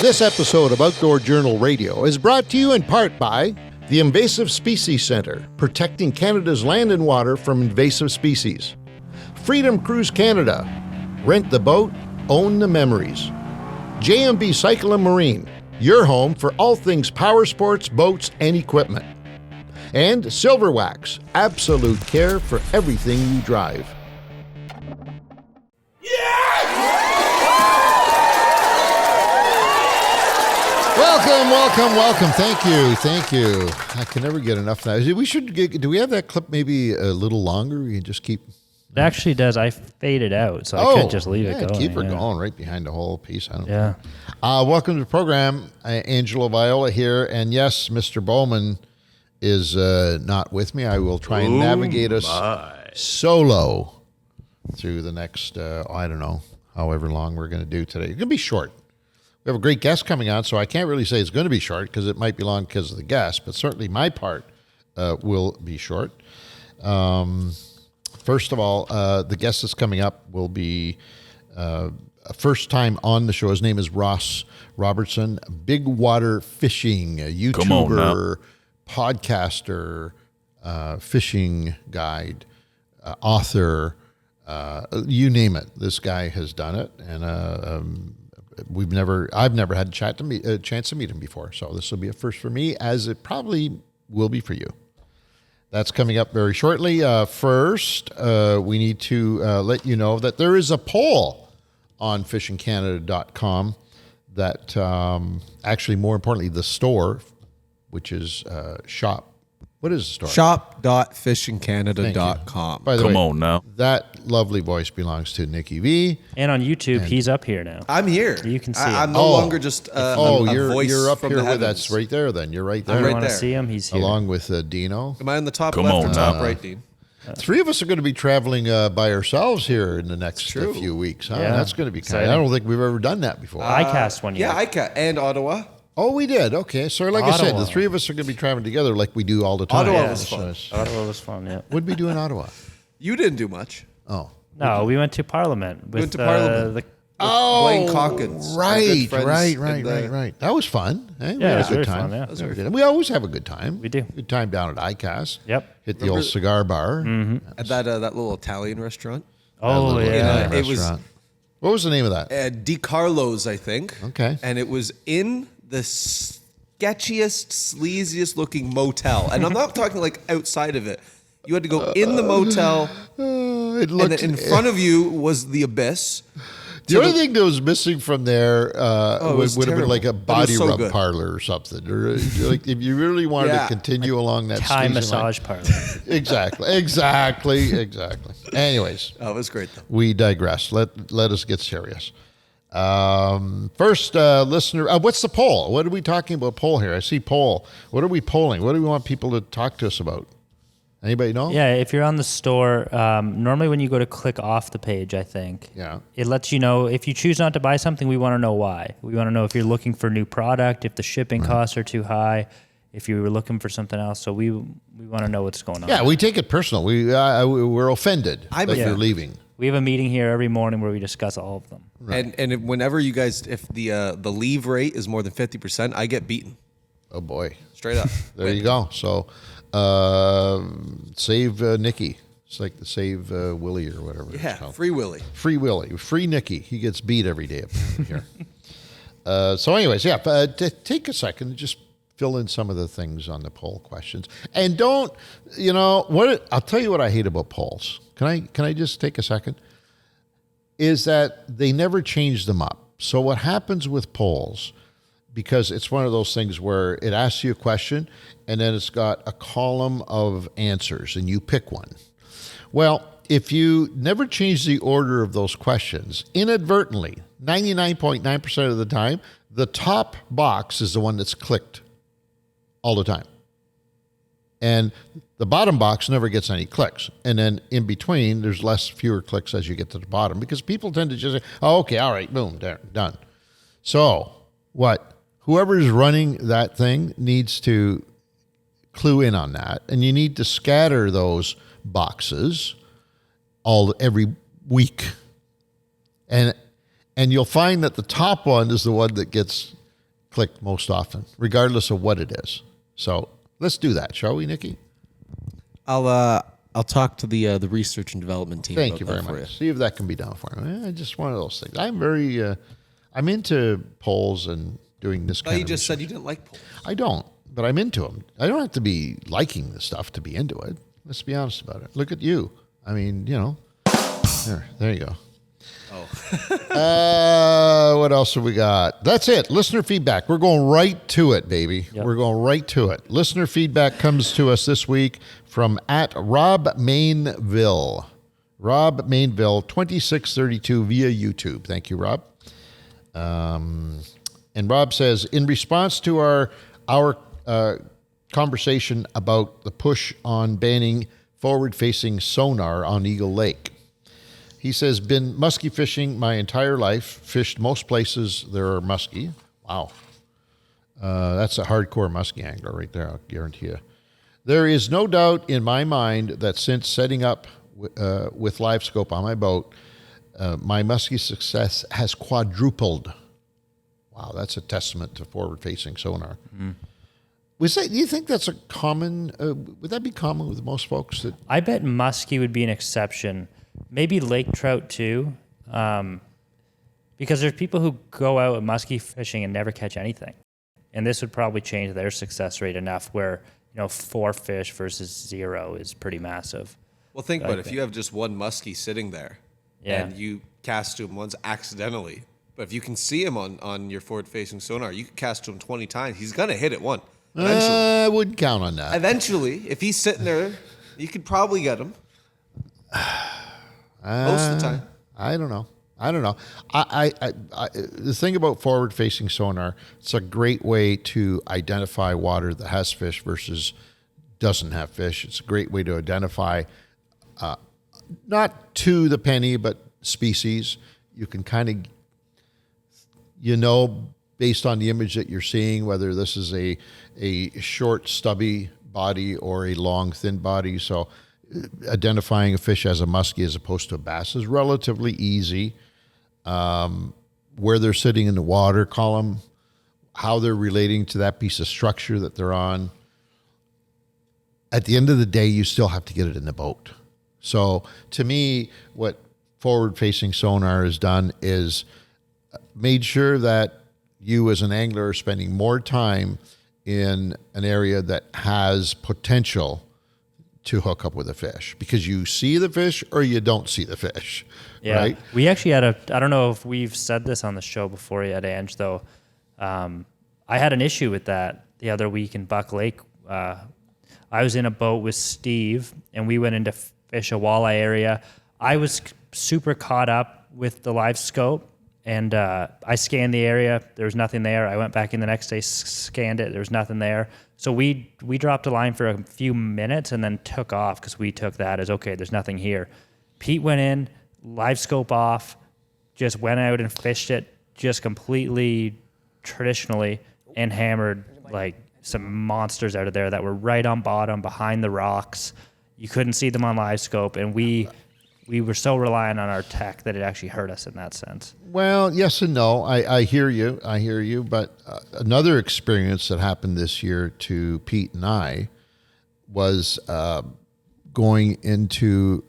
This episode of Outdoor Journal Radio is brought to you in part by the Invasive Species Centre, protecting Canada's land and water from invasive species. Freedom Cruise Canada, rent the boat, own the memories. JMB Cycle and Marine, your home for all things power sports, boats, and equipment. And Silverwax, absolute care for everything you drive. Welcome. Thank you. I can never get enough of that. Do we have that clip maybe a little longer? We can just keep... It actually does. I fade it out, so I could just leave it going. Keep her going right behind the whole piece. Welcome to the program. Angelo Viola here. And yes, Mr. Bowman is not with me. I will try and navigate us solo through the next, however long we're going to do today. It's going to be short. We have a great guest coming on, so I can't really say it's going to be short because it might be long because of the guest, but certainly my part will be short. First of all, the guest that's coming up will be a first time on the show. His name is Ross Robertson, Bigwater fishing, a YouTuber, podcaster, fishing guide, author, you name it. This guy has done it, and I've never had a chance to meet him before, so this will be a first for me, as it probably will be for you. That's coming up very shortly. First, we need to let you know that there is a poll on fishingcanada.com that actually, more importantly, the store, which is shop. What is the store? Shop.fishingcanada.com. By the way, Come on now. That lovely voice belongs to Nikki V. And on YouTube, he's up here now. I'm here. You can see I'm him. no longer just a voice you're up from here the with heavens. us right there. Then you're right there. If you right want to there. see him, he's here. Along with Dino. Am I on the top Come left on or top now. right, Dean? Three of us are going to be traveling by ourselves here in the next few weeks. Huh? Yeah. That's going to be kind. Exciting. I don't think we've ever done that before. ICAST one year. Yeah, ICAST and Ottawa. Oh, we did. Okay. So like I said, Ottawa. the three of us are going to be traveling together like we do all the time. Ottawa Yeah. was fun. Ottawa was fun, yeah. What'd we do in Ottawa? You didn't do much. Oh. No, we went to Parliament. We went to Parliament. The, Blaine Calkins. our good friends in the- Right. That was fun. Eh? We Yeah, had it a was good very time. fun, yeah. That was very And we always have a good time. We do. Good time down at ICAST. Yep. Hit the old cigar bar. At that little Italian restaurant. Oh, yeah. It was What was the name of that? Di Carlo's, I think. Okay. And it was in the sketchiest, sleaziest looking motel. And I'm not talking like outside of it. You had to go in the motel, It and looked, then in front of you was the abyss. the only thing that was missing from there it would was have been terrible, like a but it was body so rub good. parlor or something. Or like if you really wanted Yeah. to continue along that Thai sleazy massage line. parlor. Exactly. Anyways, Oh, it was great though. we digress. Let us get serious. First, listener, what's the poll? What are we talking about poll here? I see poll. What are we polling? What do we want people to talk to us about? Anybody know? Yeah, if you're on the store, normally when you go to click off the page, I think, Yeah. it lets you know if you choose not to buy something, we want to know why. We want to know if you're looking for new product, if the shipping costs are too high, if you were looking for something else. So we want to know what's going on. Yeah, we take it personal. We're offended that you're leaving. We have a meeting here every morning where we discuss all of them. Right. And whenever you guys, if the leave rate is more than 50%, I get beaten. Oh boy. Straight up. There you go. So, save Nikki. It's like the save Willie or whatever. Yeah, it's called. free Willy. Free Willie. Free Nikki. He gets beat every day apparently here. So anyways, take a second and just fill in some of the things on the poll questions. And don't, I'll tell you what I hate about polls. Can I just take a second? Is that they never change them up. So what happens with polls, because it's one of those things where it asks you a question and then it's got a column of answers and you pick one. Well, if you never change the order of those questions, inadvertently, 99.9% of the time, the top box is the one that's clicked all the time. And the bottom box never gets any clicks. And then in between, there's fewer clicks as you get to the bottom because people tend to just say, oh, okay, all right, boom, there, done. So what? Whoever is running that thing needs to clue in on that. And you need to scatter those boxes every week. And you'll find that the top one is the one that gets click most often, regardless of what it is. So let's do that, shall we, Nikki? I'll talk to the research and development team. Thank you very much. See if that can be done for me. Just one of those things. I'm into polls and doing this kind of. You just research. said you didn't like polls. I don't, but I'm into them. I don't have to be liking the stuff to be into it. Let's be honest about it. Look at you. I mean, there you go. Oh. What else have we got? That's it. Listener feedback. We're going right to it, baby. Yep. We're going right to it. Listener feedback comes to us this week from @Rob Mainville. Rob Mainville, 2632 via YouTube. Thank you, Rob. And Rob says, in response to our conversation about the push on banning forward-facing sonar on Eagle Lake, he says, been muskie fishing my entire life, fished most places there are muskie. Wow. That's a hardcore muskie angler right there, I'll guarantee you. There is no doubt in my mind that since setting up with live scope on my boat, my muskie success has quadrupled. Wow, that's a testament to forward-facing sonar. Mm-hmm. Do you think that's a common, would that be common with most folks? I bet muskie would be an exception. Maybe lake trout too, because there's people who go out with muskie fishing and never catch anything. And this would probably change their success rate enough where, 4 fish versus 0 is pretty massive. Well, think about it. If you have just one muskie sitting there and you cast to him once accidentally, but if you can see him on your forward-facing sonar, you can cast to him 20 times. He's going to hit it one. Eventually. I wouldn't count on that. Eventually, if he's sitting there, you could probably get him. Most of the time. I don't know. I the thing about forward-facing sonar, it's a great way to identify water that has fish versus doesn't have fish. It's a great way to identify, not to the penny, but species. You can kind of, based on the image that you're seeing, whether this is a short, stubby body or a long, thin body. So identifying a fish as a muskie as opposed to a bass is relatively easy. Where they're sitting in the water column, how they're relating to that piece of structure that they're on. At the end of the day, you still have to get it in the boat. So to me, what forward-facing sonar has done is made sure that you as an angler are spending more time in an area that has potential to hook up with a fish because you see the fish or you don't see the fish, right? We actually had I don't know if we've said this on the show before yet, Ange, though. I had an issue with that the other week in Buck Lake. I was in a boat with Steve and we went in to fish a walleye area. I was super caught up with the live scope and I scanned the area. There was nothing there. I went back in the next day, scanned it. There was nothing there. So we dropped a line for a few minutes and then took off because we took that as, okay, there's nothing here. Pete went in, live scope off, just went out and fished it just completely traditionally and hammered like some monsters out of there that were right on bottom behind the rocks. You couldn't see them on live scope, and we were so reliant on our tech that it actually hurt us in that sense. Well, yes and no. I hear you. But another experience that happened this year to Pete and I was going into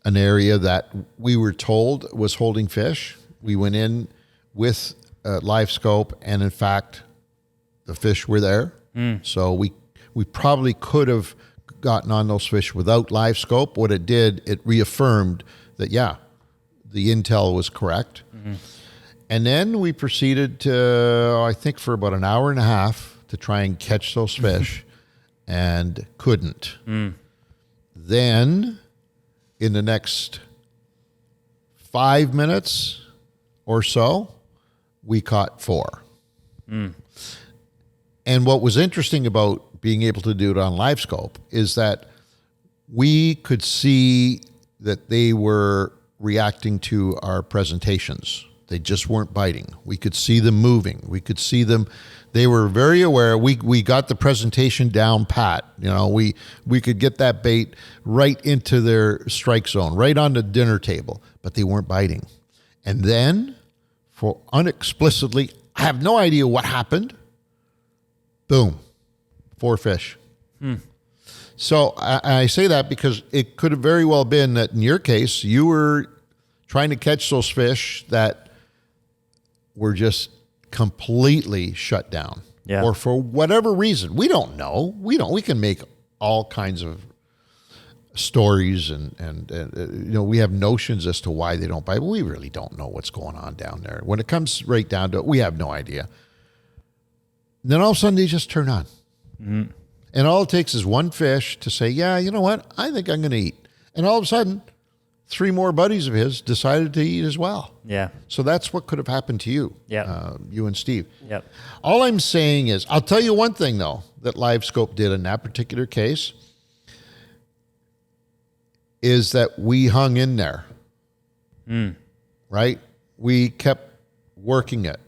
an area that we were told was holding fish. We went in with a live scope, and in fact, the fish were there. So we probably could have gotten on those fish without live scope. What it did, it reaffirmed that, the intel was correct. Mm-hmm. And then we proceeded to, I think for about an hour and a half to try and catch those fish and couldn't. Then in the next 5 minutes or so, we caught 4. And what was interesting about being able to do it on live scope is that we could see that they were reacting to our presentations. They just weren't biting. We could see them moving. We could see them. They were very aware. We got the presentation down pat. We could get that bait right into their strike zone, right on the dinner table, but they weren't biting. And then, for unexplicitly, I have no idea what happened. Boom, 4 fish. So I say that because it could have very well been that in your case, you were trying to catch those fish that were just completely shut down. Yeah. Or for whatever reason. We don't know. We can make all kinds of stories and we have notions as to why they don't bite, but we really don't know what's going on down there. When it comes right down to it, we have no idea. And then all of a sudden they just turn on. Mm-hmm. And all it takes is one fish to say, yeah, you know what? I think I'm going to eat. And all of a sudden, 3 more buddies of his decided to eat as well. Yeah. So that's what could have happened to you. Yeah. You and Steve. Yep. All I'm saying is, I'll tell you one thing though, that LiveScope did in that particular case is that we hung in there. Right? We kept working it,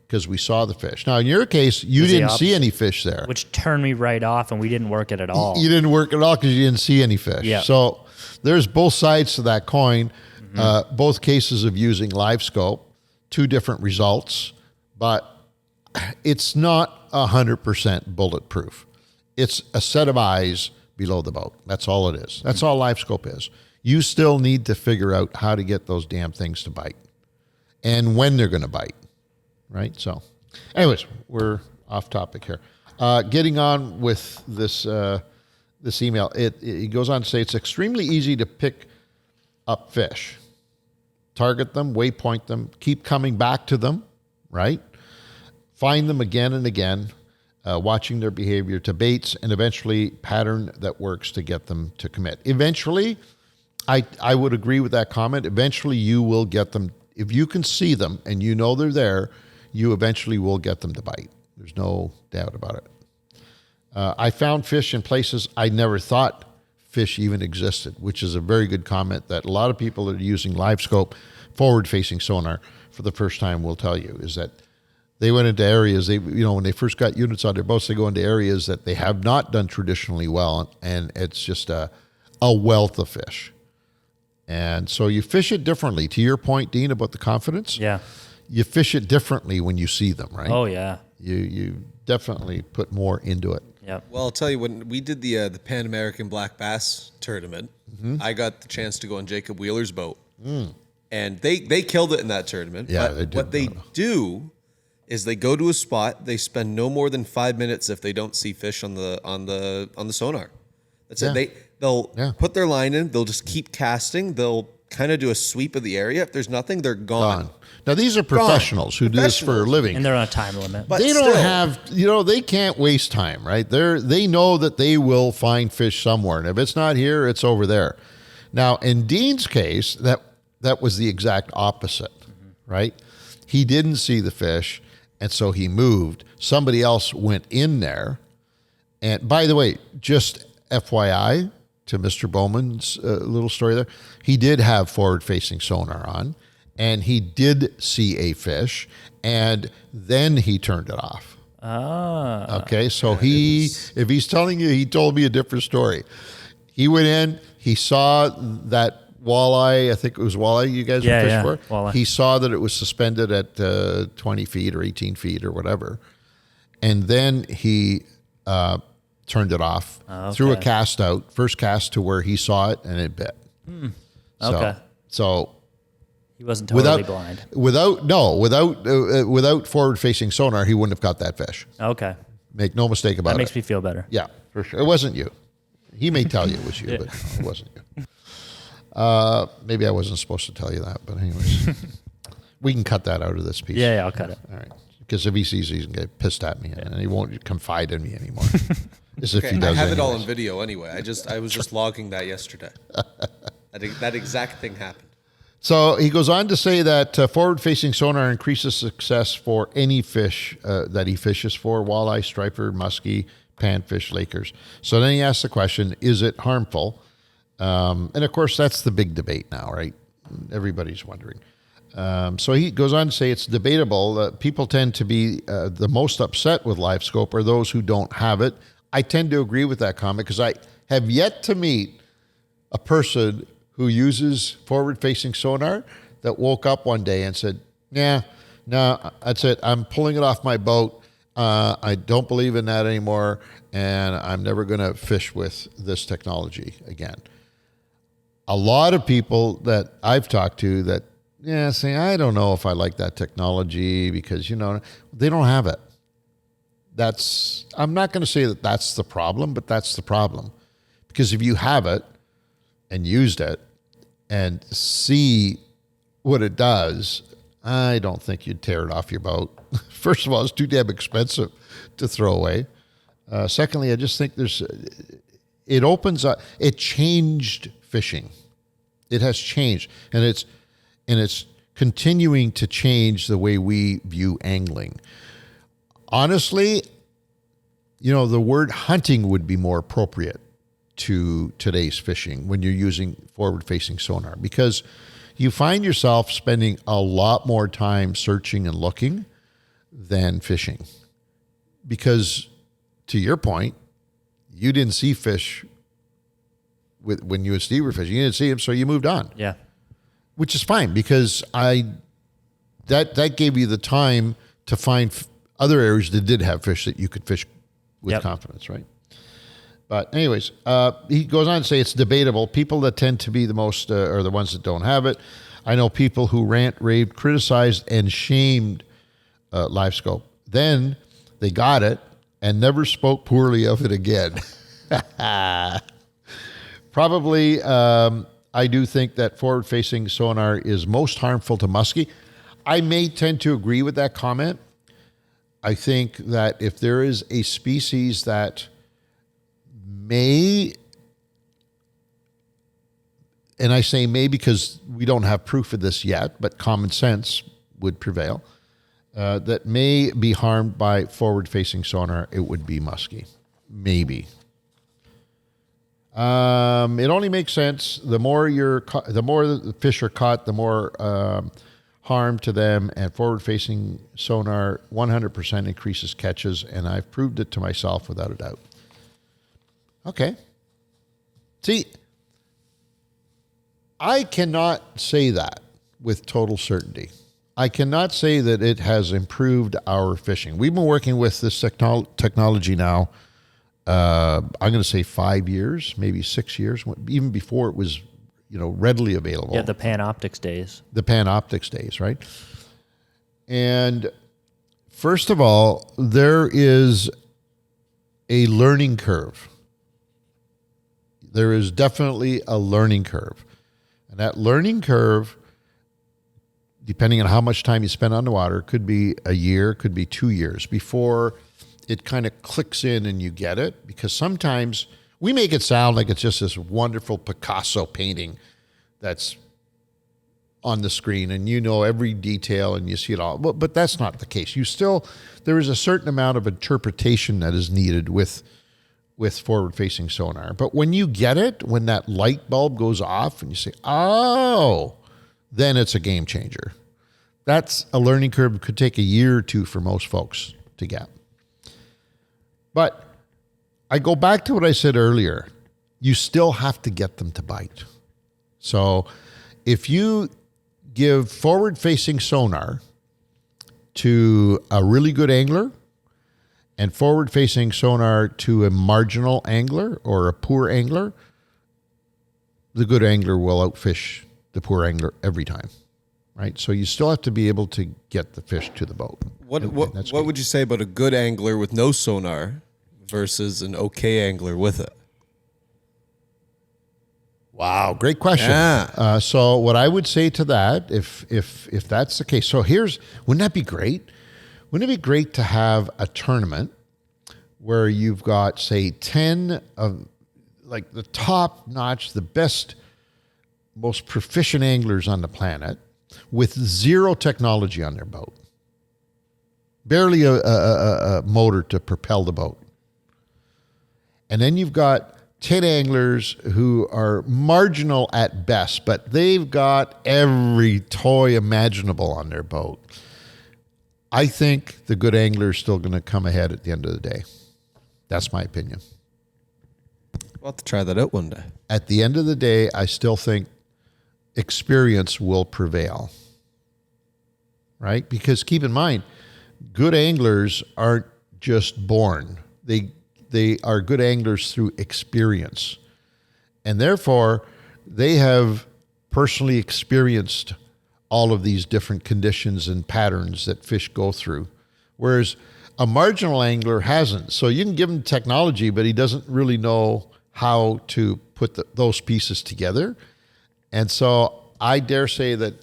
because we saw the fish. Now, in your case, you didn't see any fish there. Which turned me right off, and we didn't work it at all. You didn't work at all because you didn't see any fish. Yeah. So there's both sides to that coin. Both cases of using LiveScope, 2 different results, but it's not 100% bulletproof. It's a set of eyes below the boat. That's all it is. That's all LiveScope is. You still need to figure out how to get those damn things to bite and when they're going to bite. Right? So anyways, we're off topic here. Getting on with this this email, it goes on to say it's extremely easy to pick up fish. Target them, waypoint them, keep coming back to them, right? Find them again and again, watching their behavior to baits, and eventually pattern that works to get them to commit. Eventually, I would agree with that comment. Eventually, you will get them. If you can see them and you know they're there, you eventually will get them to bite. There's no doubt about it. I found fish in places I never thought fish even existed, which is a very good comment that a lot of people that are using LiveScope forward-facing sonar for the first time will tell you, is that they went into areas, when they first got units on their boats, they go into areas that they have not done traditionally well, and it's just a wealth of fish. And so you fish it differently. To your point, Dean, about the confidence. Yeah. You fish it differently when you see them, right? Oh, yeah. You definitely put more into it. Yep. Well, I'll tell you, when we did the Pan American Black Bass tournament, I got the chance to go on Jacob Wheeler's boat. And they killed it in that tournament. Yeah, but they did. What they do is they go to a spot, they spend no more than 5 minutes if they don't see fish on the sonar. That's it. They'll put their line in, they'll just keep casting, they'll kind of do a sweep of the area. If there's nothing, they're gone. Now, these are professionals who do this for a living. And they're on a time limit. But they don't have, they can't waste time, right? They know that they will find fish somewhere. And if it's not here, it's over there. Now, in Dean's case, that was the exact opposite, right? He didn't see the fish, and so he moved. Somebody else went in there. And by the way, just FYI to Mr. Bowman's little story there, he did have forward-facing sonar on. And he did see a fish, and then he turned it off. Okay, so if he's telling you, he told me a different story. He went in, he saw that walleye, I think it was walleye you guys were fishing for. Walleye. He saw that it was suspended at 20 feet or 18 feet or whatever. And then he turned it off, threw a cast out, first cast to where he saw it, and it bit. So he wasn't totally blind. Without forward-facing sonar, he wouldn't have caught that fish. Okay. Make no mistake about it. That makes me feel better. Yeah, for sure. It wasn't you. He may tell you it was you, but no, it wasn't you. Maybe I wasn't supposed to tell you that, but anyways. We can cut that out of this piece. Yeah, I'll cut it. All right. Because if he sees it, he's going to get pissed at me, and he won't confide in me anymore. As if he does. I have it all in video anyway. I was just logging that yesterday. That exact thing happened. So he goes on to say that forward-facing sonar increases success for any fish that he fishes for: walleye, striper, muskie, panfish, lakers. So then he asks the question, is it harmful? And of course, that's the big debate now, right? Everybody's wondering. So he goes on to say it's debatable. People tend to be the most upset with LiveScope are those who don't have it. I tend to agree with that comment because I have yet to meet a person who uses forward-facing sonar that woke up one day and said, "Yeah, no, that's it. I'm pulling it off my boat. I don't believe in that anymore, and I'm never going to fish with this technology again. A lot of people that I've talked to that, say, I don't know if I like that technology because, they don't have it. I'm not going to say that that's the problem, but that's the problem. Because if you have it and used it and see what it does, I don't think you'd tear it off your boat. First of all, it's too damn expensive to throw away. Secondly, I just think it opens up, it changed fishing. It has changed. And it's continuing to change the way we view angling. Honestly, the word hunting would be more appropriate to today's fishing when you're using forward-facing sonar, because you find yourself spending a lot more time searching and looking than fishing. Because, to your point, you didn't see fish when you and Steve were fishing. You didn't see them, so you moved on. Yeah. Which is fine, because that gave you the time to find other areas that did have fish that you could fish with confidence, right? But anyways, he goes on to say it's debatable. People that tend to be the most are the ones that don't have it. I know people who rant, raved, criticized, and shamed LiveScope. Then they got it and never spoke poorly of it again. Probably, I do think that forward-facing sonar is most harmful to muskie. I may tend to agree with that comment. I think that if there is a species that may, and I say may because we don't have proof of this yet, but common sense would prevail, that may be harmed by forward-facing sonar, it would be muskie. Maybe. It only makes sense. The more the fish are caught, the more harm to them, and forward-facing sonar 100% increases catches, and I've proved it to myself without a doubt. Okay. See, I cannot say that with total certainty. I cannot say that it has improved our fishing. We've been working with this technology now, I'm going to say 5 years, maybe 6 years, even before it was readily available. Yeah, the Panoptics days. The Panoptics days, right? And first of all, there is a learning curve. There is definitely a learning curve. And that learning curve, depending on how much time you spend on the water, could be a year, could be 2 years before it kind of clicks in and you get it. Because sometimes we make it sound like it's just this wonderful Picasso painting that's on the screen and every detail and you see it all. But that's not the case. There is a certain amount of interpretation that is needed with forward-facing sonar. But when you get it, when that light bulb goes off and you say, oh, then it's a game changer. That's a learning curve. It could take a year or two for most folks to get. But I go back to what I said earlier. You still have to get them to bite. So if you give forward-facing sonar to a really good angler and forward-facing sonar to a marginal angler or a poor angler, the good angler will outfish the poor angler every time, right? So you still have to be able to get the fish to the boat. What would you say about a good angler with no sonar versus an okay angler with it? Wow, great question. Yeah. So what I would say to that, if that's the case, so wouldn't that be great? Wouldn't it be great to have a tournament where you've got, say, 10 of like the top notch, the best, most proficient anglers on the planet with zero technology on their boat, barely a motor to propel the boat, and then you've got 10 anglers who are marginal at best, but they've got every toy imaginable on their boat. I think the good angler is still going to come ahead at the end of the day. That's my opinion. We'll have to try that out one day. At the end of the day, I still think experience will prevail. right? Because keep in mind, good anglers aren't just born. They are good anglers through experience. And therefore, they have personally experienced all of these different conditions and patterns that fish go through. Whereas a marginal angler hasn't. So you can give him technology, but he doesn't really know how to put those pieces together. And so I dare say that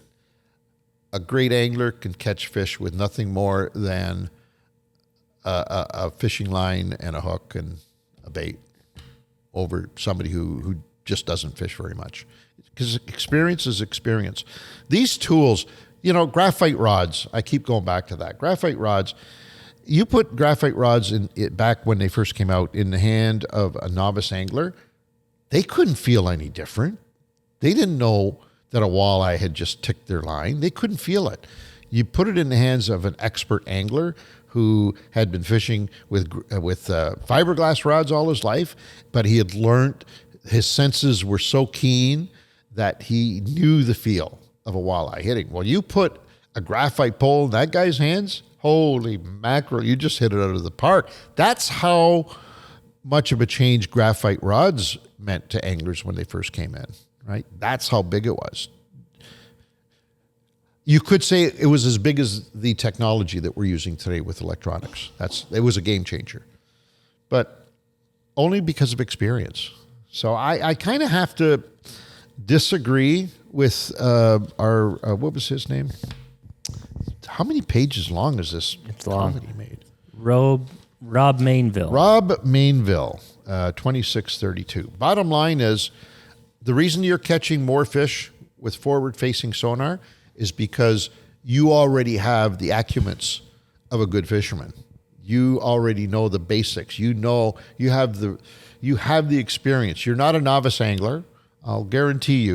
a great angler can catch fish with nothing more than a fishing line and a hook and a bait over somebody who just doesn't fish very much. Because experience is experience. These tools, graphite rods, I keep going back to that. Graphite rods, you put graphite rods back when they first came out in the hand of a novice angler, they couldn't feel any different. They didn't know that a walleye had just ticked their line. They couldn't feel it. You put it in the hands of an expert angler who had been fishing with fiberglass rods all his life, but he had learned, his senses were so keen that he knew the feel of a walleye hitting. Well, you put a graphite pole in that guy's hands, holy mackerel, you just hit it out of the park. That's how much of a change graphite rods meant to anglers when they first came in, right? That's how big it was. You could say it was as big as the technology that we're using today with electronics. It was a game changer, but only because of experience. So I kind of have to disagree with our what was his name? How many pages long is this comedy made? Rob Mainville. Rob Mainville, 2632. Bottom line is, the reason you're catching more fish with forward-facing sonar is because you already have the acumens of a good fisherman. You already know the basics. You have the experience. You're not a novice angler. I'll guarantee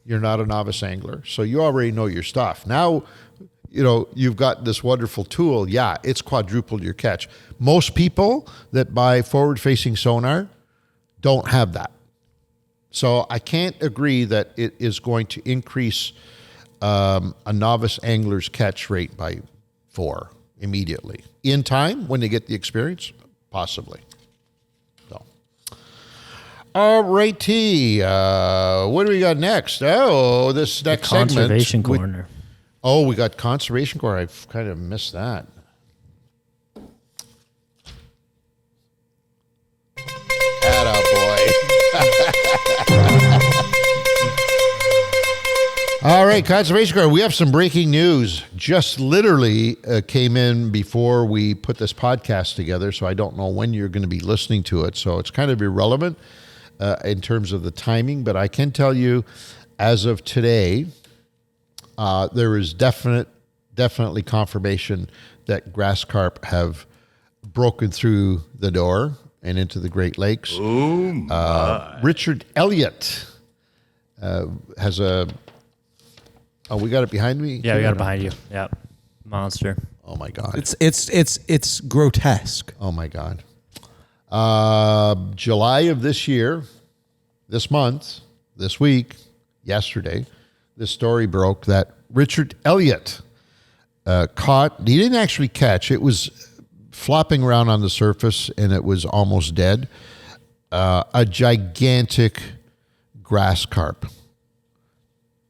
you're not a novice angler. So you already know your stuff. Now, you've got this wonderful tool. Yeah, it's quadrupled your catch. Most people that buy forward-facing sonar don't have that. So I can't agree that it is going to increase a novice angler's catch rate by 4 immediately. In time, when they get the experience, possibly. So, all righty. What do we got next? Oh, this next segment. Conservation corner. We got conservation corner. I've kind of missed that. Attaboy. All right, Conservation Corner, we have some breaking news. Just literally came in before we put this podcast together, so I don't know when you're going to be listening to it. So it's kind of irrelevant in terms of the timing, but I can tell you as of today, there is definitely confirmation that grass carp have broken through the door and into the Great Lakes. Richard Elliott has a... Oh, we got it behind me? Yeah, we got it behind you. Yep. Monster. Oh, my God. It's grotesque. Oh, my God. July of this year, this month, this week, yesterday, this story broke that Richard Elliott caught, he didn't actually catch, it was flopping around on the surface and it was almost dead, a gigantic grass carp.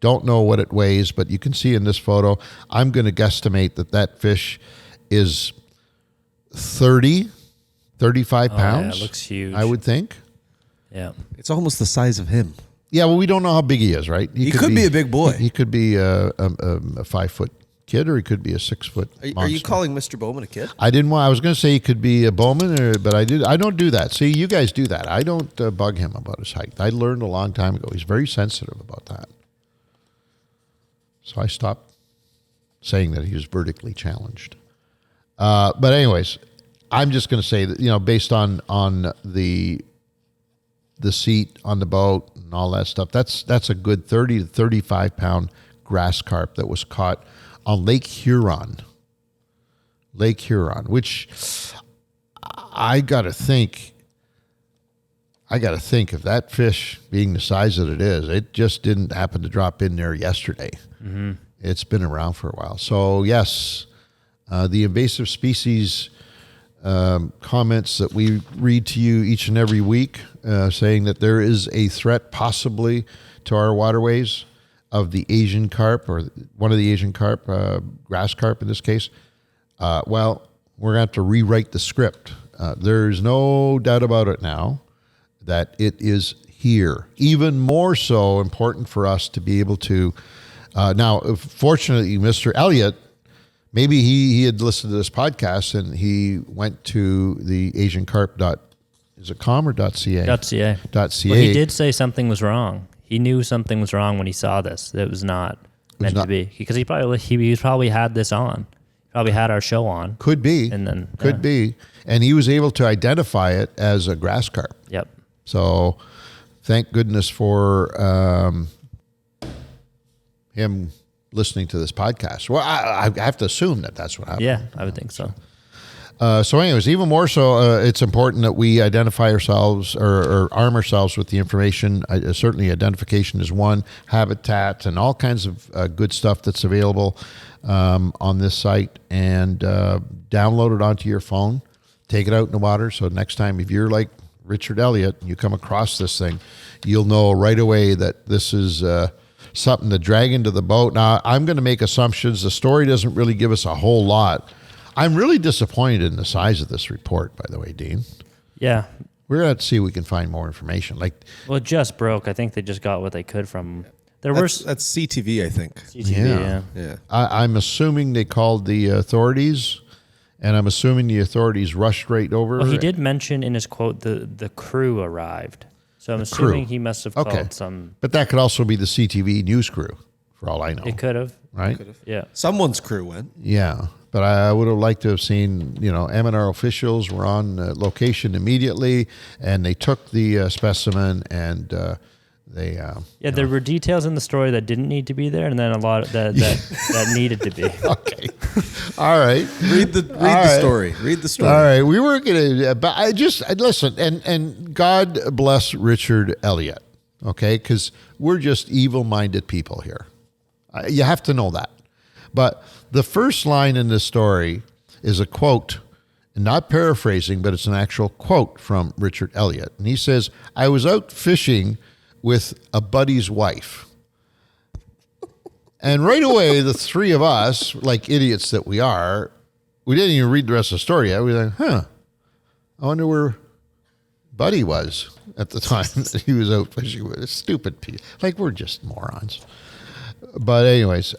Don't know what it weighs, but you can see in this photo, I'm going to guesstimate that fish is 35 pounds. Yeah, it looks huge. I would think. Yeah. It's almost the size of him. Yeah, well, we don't know how big he is, right? He could be a big boy. He could be a 5-foot kid, or he could be a 6-foot monster. Are you calling Mr. Bowman a kid? I was going to say he could be a Bowman, but I don't do that. See, you guys do that. I don't bug him about his height. I learned a long time ago. He's very sensitive about that. So I stopped saying that he was vertically challenged. But anyways, I'm just going to say that, based on the seat on the boat and all that stuff, that's a good 30 to 35 pound grass carp that was caught on Lake Huron. Lake Huron, which I got to think if that fish being the size that it is, it just didn't happen to drop in there yesterday. Mm-hmm. It's been around for a while. So yes, the invasive species comments that we read to you each and every week, saying that there is a threat possibly to our waterways of the Asian carp, or one of the Asian carp, grass carp in this case. Well, we're going to have to rewrite the script. There's no doubt about it now that it is here. Even more so important for us to be able to. Now, fortunately, Mr. Elliott, maybe he had listened to this podcast and he went to the Asian Carp is it .com or .ca? .ca. .ca. Well, he did say something was wrong. He knew something was wrong when he saw this. That it was not meant to be, because he probably had this on. Probably had our show on. Could be. And then could be. And he was able to identify it as a grass carp. Yep. So thank goodness for him listening to this podcast. Well, I have to assume that that's what happened. Yeah, I would think so. So anyways, even more so, it's important that we identify ourselves or arm ourselves with the information. Certainly identification is one, habitat, and all kinds of good stuff that's available on this site, and download it onto your phone, take it out in the water. So next time, if you're like Richard Elliott and you come across this thing, you'll know right away that this is something to drag into the boat. Now, I'm going to make assumptions. The story doesn't really give us a whole lot. I'm really disappointed in the size of this report, by the way, Dean. Yeah. We're going to have to see if we can find more information. Well, it just broke. I think they just got what they could from. That's CTV, I think. CTV, Yeah. I'm assuming they called the authorities, and I'm assuming the authorities rushed right over. Well, he did mention in his quote the crew arrived. So I'm assuming he must have called some. But that could also be the CTV news crew, for all I know. It could have. Right? Yeah. Someone's crew went. Yeah. But I would have liked to have seen, M&R officials were on location immediately, and they took the specimen, and they... there were details in the story that didn't need to be there, and then a lot that needed to be. Okay. All right. Read the story. Read the story. All right. We were going to... But I listen, and God bless Richard Elliott, okay? Because we're just evil-minded people here. You have to know that. But the first line in this story is a quote, not paraphrasing, but it's an actual quote from Richard Elliott. And he says, "I was out fishing with a buddy's wife." And right away, the three of us, like idiots that we are, we didn't even read the rest of the story yet. We were like, I wonder where Buddy was at the time that he was out fishing with. It's stupid people. Like, we're just morons. But anyways,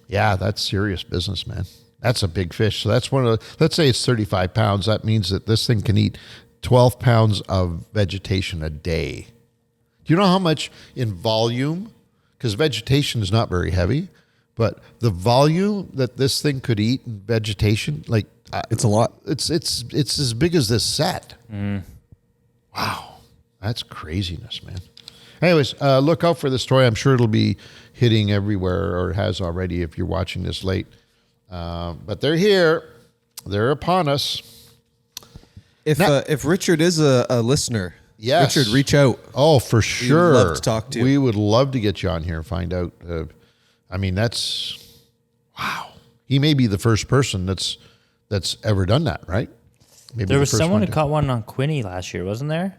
yeah, that's serious business, man. That's a big fish. So that's let's say it's 35 pounds. That means that this thing can eat 12 pounds of vegetation a day. Do you know how much in volume? Because vegetation is not very heavy, but the volume that this thing could eat in vegetation, it's a lot. It's as big as this set. Wow. That's craziness, man. Anyways, look out for the story. I'm sure it'll be hitting everywhere, or has already if you're watching this late. But they're here. They're upon us. If Richard is a listener, yes. Richard, reach out. Oh, for sure. We'd love to talk to you. We would love to get you on here and find out. Wow. He may be the first person that's ever done that, right? Maybe there was someone who caught one on Quinny last year, wasn't there?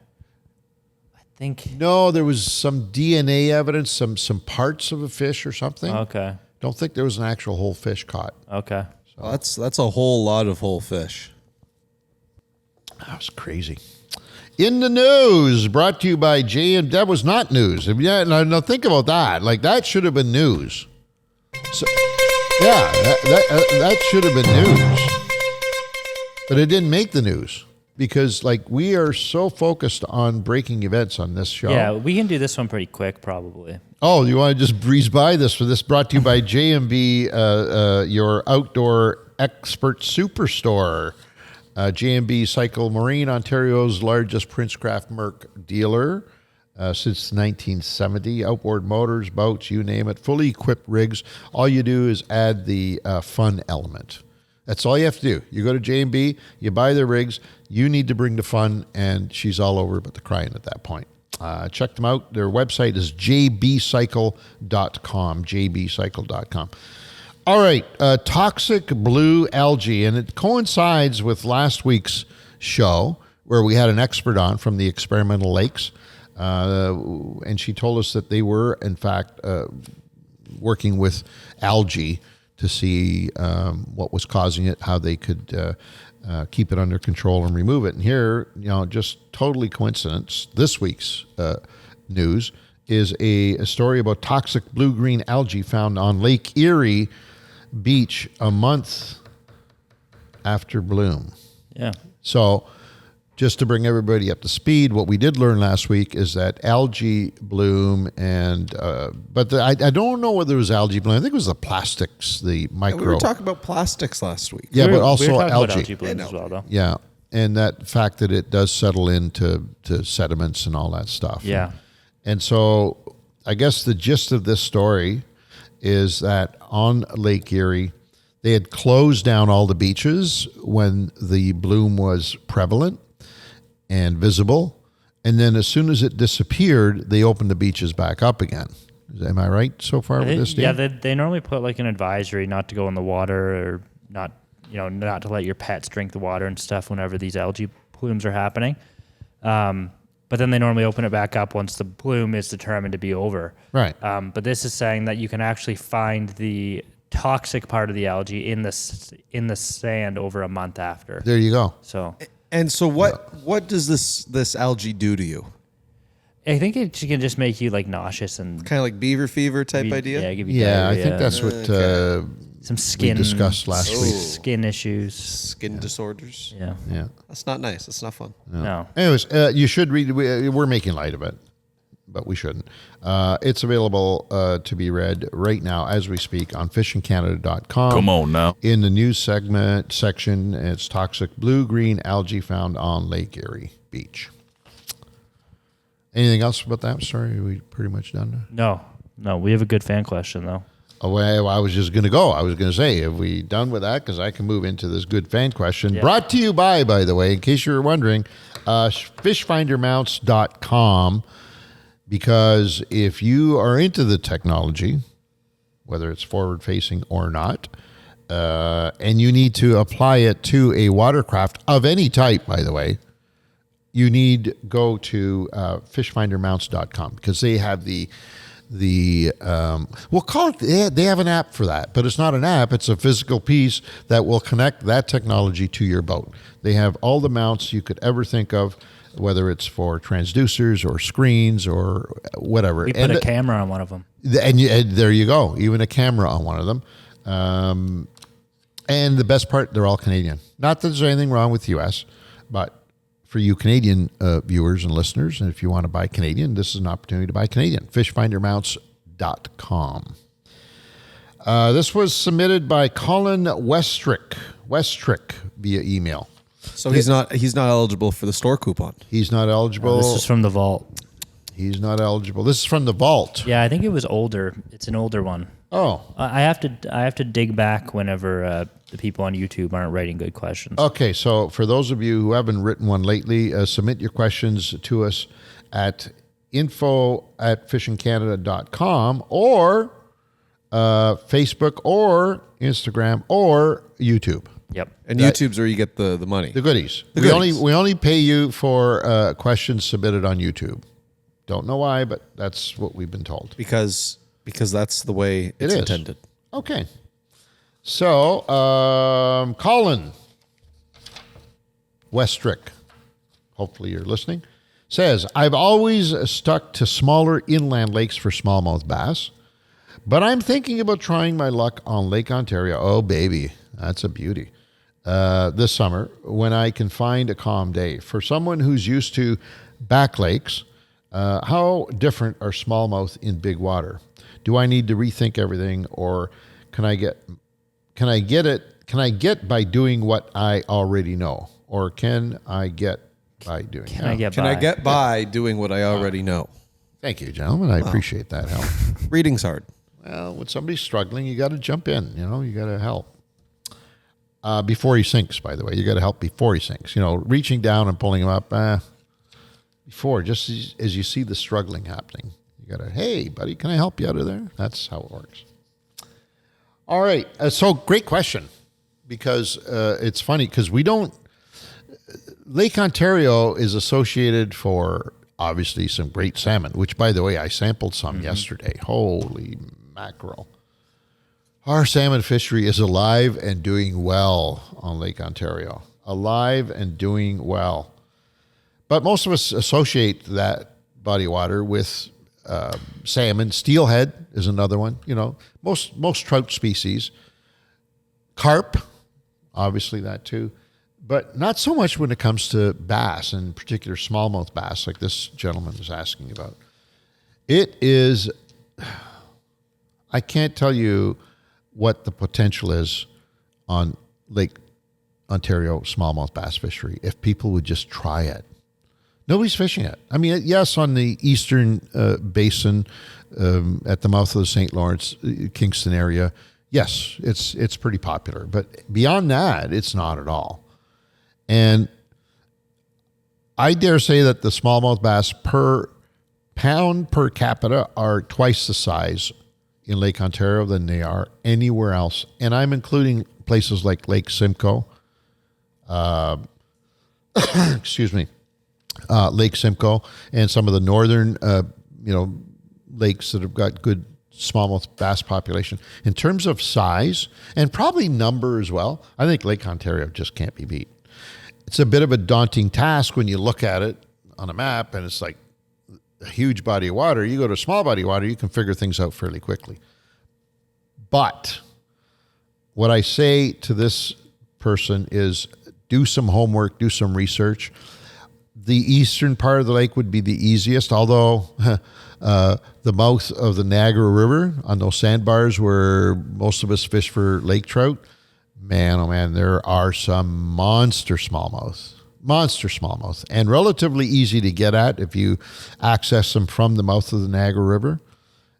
No, there was some DNA evidence, some parts of a fish or something. Okay. Don't think there was an actual whole fish caught. Okay. So well, that's a whole lot of whole fish. That was crazy. In the news, brought to you by JM. That was not news. Yeah, now think about that. Like, that should have been news. So, yeah, that should have been news. But it didn't make the news. Because, we are so focused on breaking events on this show. Yeah, we can do this one pretty quick, probably. Oh, you want to just breeze by this? For this brought to you by JMB, your outdoor expert superstore. JMB Cycle Marine, Ontario's largest Princecraft Merc dealer since 1970. Outboard motors, boats, you name it. Fully equipped rigs. All you do is add the fun element. That's all you have to do. You go to J&B, you buy the rigs, you need to bring the fun, and she's all over but the crying at that point. Check them out. Their website is jbcycle.com, jbcycle.com. All right, toxic blue algae, and it coincides with last week's show where we had an expert on from the experimental lakes, and she told us that they were, in fact, working with algae to see what was causing it, how they could keep it under control and remove it. And here, just totally coincidence, this week's news is a story about toxic blue-green algae found on Lake Erie beach a month after bloom. Yeah. So just to bring everybody up to speed, what we did learn last week is that algae bloom I don't know whether it was algae bloom. I think it was the plastics, the micro. We were talking about plastics last week. Yeah, We but were also talking about algae. algae blooms as well, though. Yeah, and that fact that it does settle into sediments and all that stuff. Yeah. And so I guess the gist of this story is that on Lake Erie, they had closed down all the beaches when the bloom was prevalent and visible. And then as soon as it disappeared, they opened the beaches back up again. Am I right so far with this, Dan? Yeah, they normally put like an advisory not to go in the water or not to let your pets drink the water and stuff whenever these algae blooms are happening. But then they normally open it back up once the bloom is determined to be over. Right. But this is saying that you can actually find the toxic part of the algae in the sand over a month after. There you go. So, And so what does this algae do to you? I think it can just make you like nauseous and Kind of like beaver fever type idea? Yeah, give you Yeah, I diarrhea, think that's what some skin we discussed last week. Skin issues. Skin disorders. Yeah. Yeah. That's not nice. That's not fun. No. Anyways, you should read. We're making light of it, but we shouldn't. It's available to be read right now as we speak on fishingcanada.com. Come on now. In the news segment section, it's toxic blue-green algae found on Lake Erie Beach. Anything else about that story? Are we pretty much done? No. We have a good fan question though. Oh, well, I was just going to go. I was going to say, have we done with that? Because I can move into this good fan question. Yeah. Brought to you by the way, in case you were wondering, fishfindermounts.com. Because if you are into the technology, whether it's forward-facing or not, and you need to apply it to a watercraft of any type, by the way, you need go to fishfindermounts.com because they have we'll call it, they have an app for that, but it's not an app. It's a physical piece that will connect that technology to your boat. They have all the mounts you could ever think of, whether it's for transducers or screens or whatever. We put a camera on one of them. And there you go, even a camera on one of them. And the best part, they're all Canadian. Not that there's anything wrong with U.S., but for you Canadian viewers and listeners, and if you want to buy Canadian, this is an opportunity to buy Canadian. Fishfindermounts.com. This was submitted by Colin Westrick via email. So he's not eligible for the store coupon. He's not eligible. This is from the vault. He's not eligible. This is from the vault. Yeah, I think it was older. It's an older one. Oh. I have to dig back whenever the people on YouTube aren't writing good questions. Okay, so for those of you who haven't written one lately, submit your questions to us at info@fishingcanada.com or Facebook or Instagram or YouTube. Yep. And YouTube's where you get the money. The goodies. The we goodies. only pay you for questions submitted on YouTube. Don't know why, but that's what we've been told. Because that's the way it's intended. Okay. So, Colin Westrick, hopefully you're listening, says, I've always stuck to smaller inland lakes for smallmouth bass, but I'm thinking about trying my luck on Lake Ontario. Oh, baby, that's a beauty. This summer, when I can find a calm day. For someone who's used to back lakes, how different are smallmouth in big water? Do I need to rethink everything, or can I get by doing what I already know, or can I get by doing? Can I get by doing what I already know? Thank you, gentlemen. I appreciate that help. Reading's hard. Well, when somebody's struggling, you got to jump in. You got to help before he sinks. By the way, you got to help before he sinks. Reaching down and pulling him up. before, just as you see the struggling happening. You got to, hey, buddy, can I help you out of there? That's how it works. All right. So great question, because it's funny because we don't, Lake Ontario is associated for obviously some great salmon, which, by the way, I sampled some yesterday. Holy mackerel. Our salmon fishery is alive and doing well on Lake Ontario. Alive and doing well. But most of us associate that body of water with salmon. Steelhead is another one. You know, most trout species. Carp, obviously that too. But not so much when it comes to bass, in particular smallmouth bass, like this gentleman was asking about. It is, I can't tell you what the potential is on Lake Ontario smallmouth bass fishery if people would just try it. Nobody's fishing it. I mean, yes, on the eastern basin at the mouth of the St. Lawrence, Kingston area, yes, it's pretty popular. But beyond that, it's not at all. And I dare say that the smallmouth bass per pound per capita are twice the size in Lake Ontario than they are anywhere else. And I'm including places like Lake Simcoe, excuse me, Lake Simcoe, and some of the northern, lakes that have got good smallmouth bass population. In terms of size and probably number as well, I think Lake Ontario just can't be beat. It's a bit of a daunting task when you look at it on a map and it's like a huge body of water. You go to a small body of water, you can figure things out fairly quickly. But what I say to this person is do some homework, do some research. The eastern part of the lake would be the easiest, although the mouth of the Niagara River on those sandbars where most of us fish for lake trout, man, oh man, there are some monster smallmouth, and relatively easy to get at if you access them from the mouth of the Niagara River.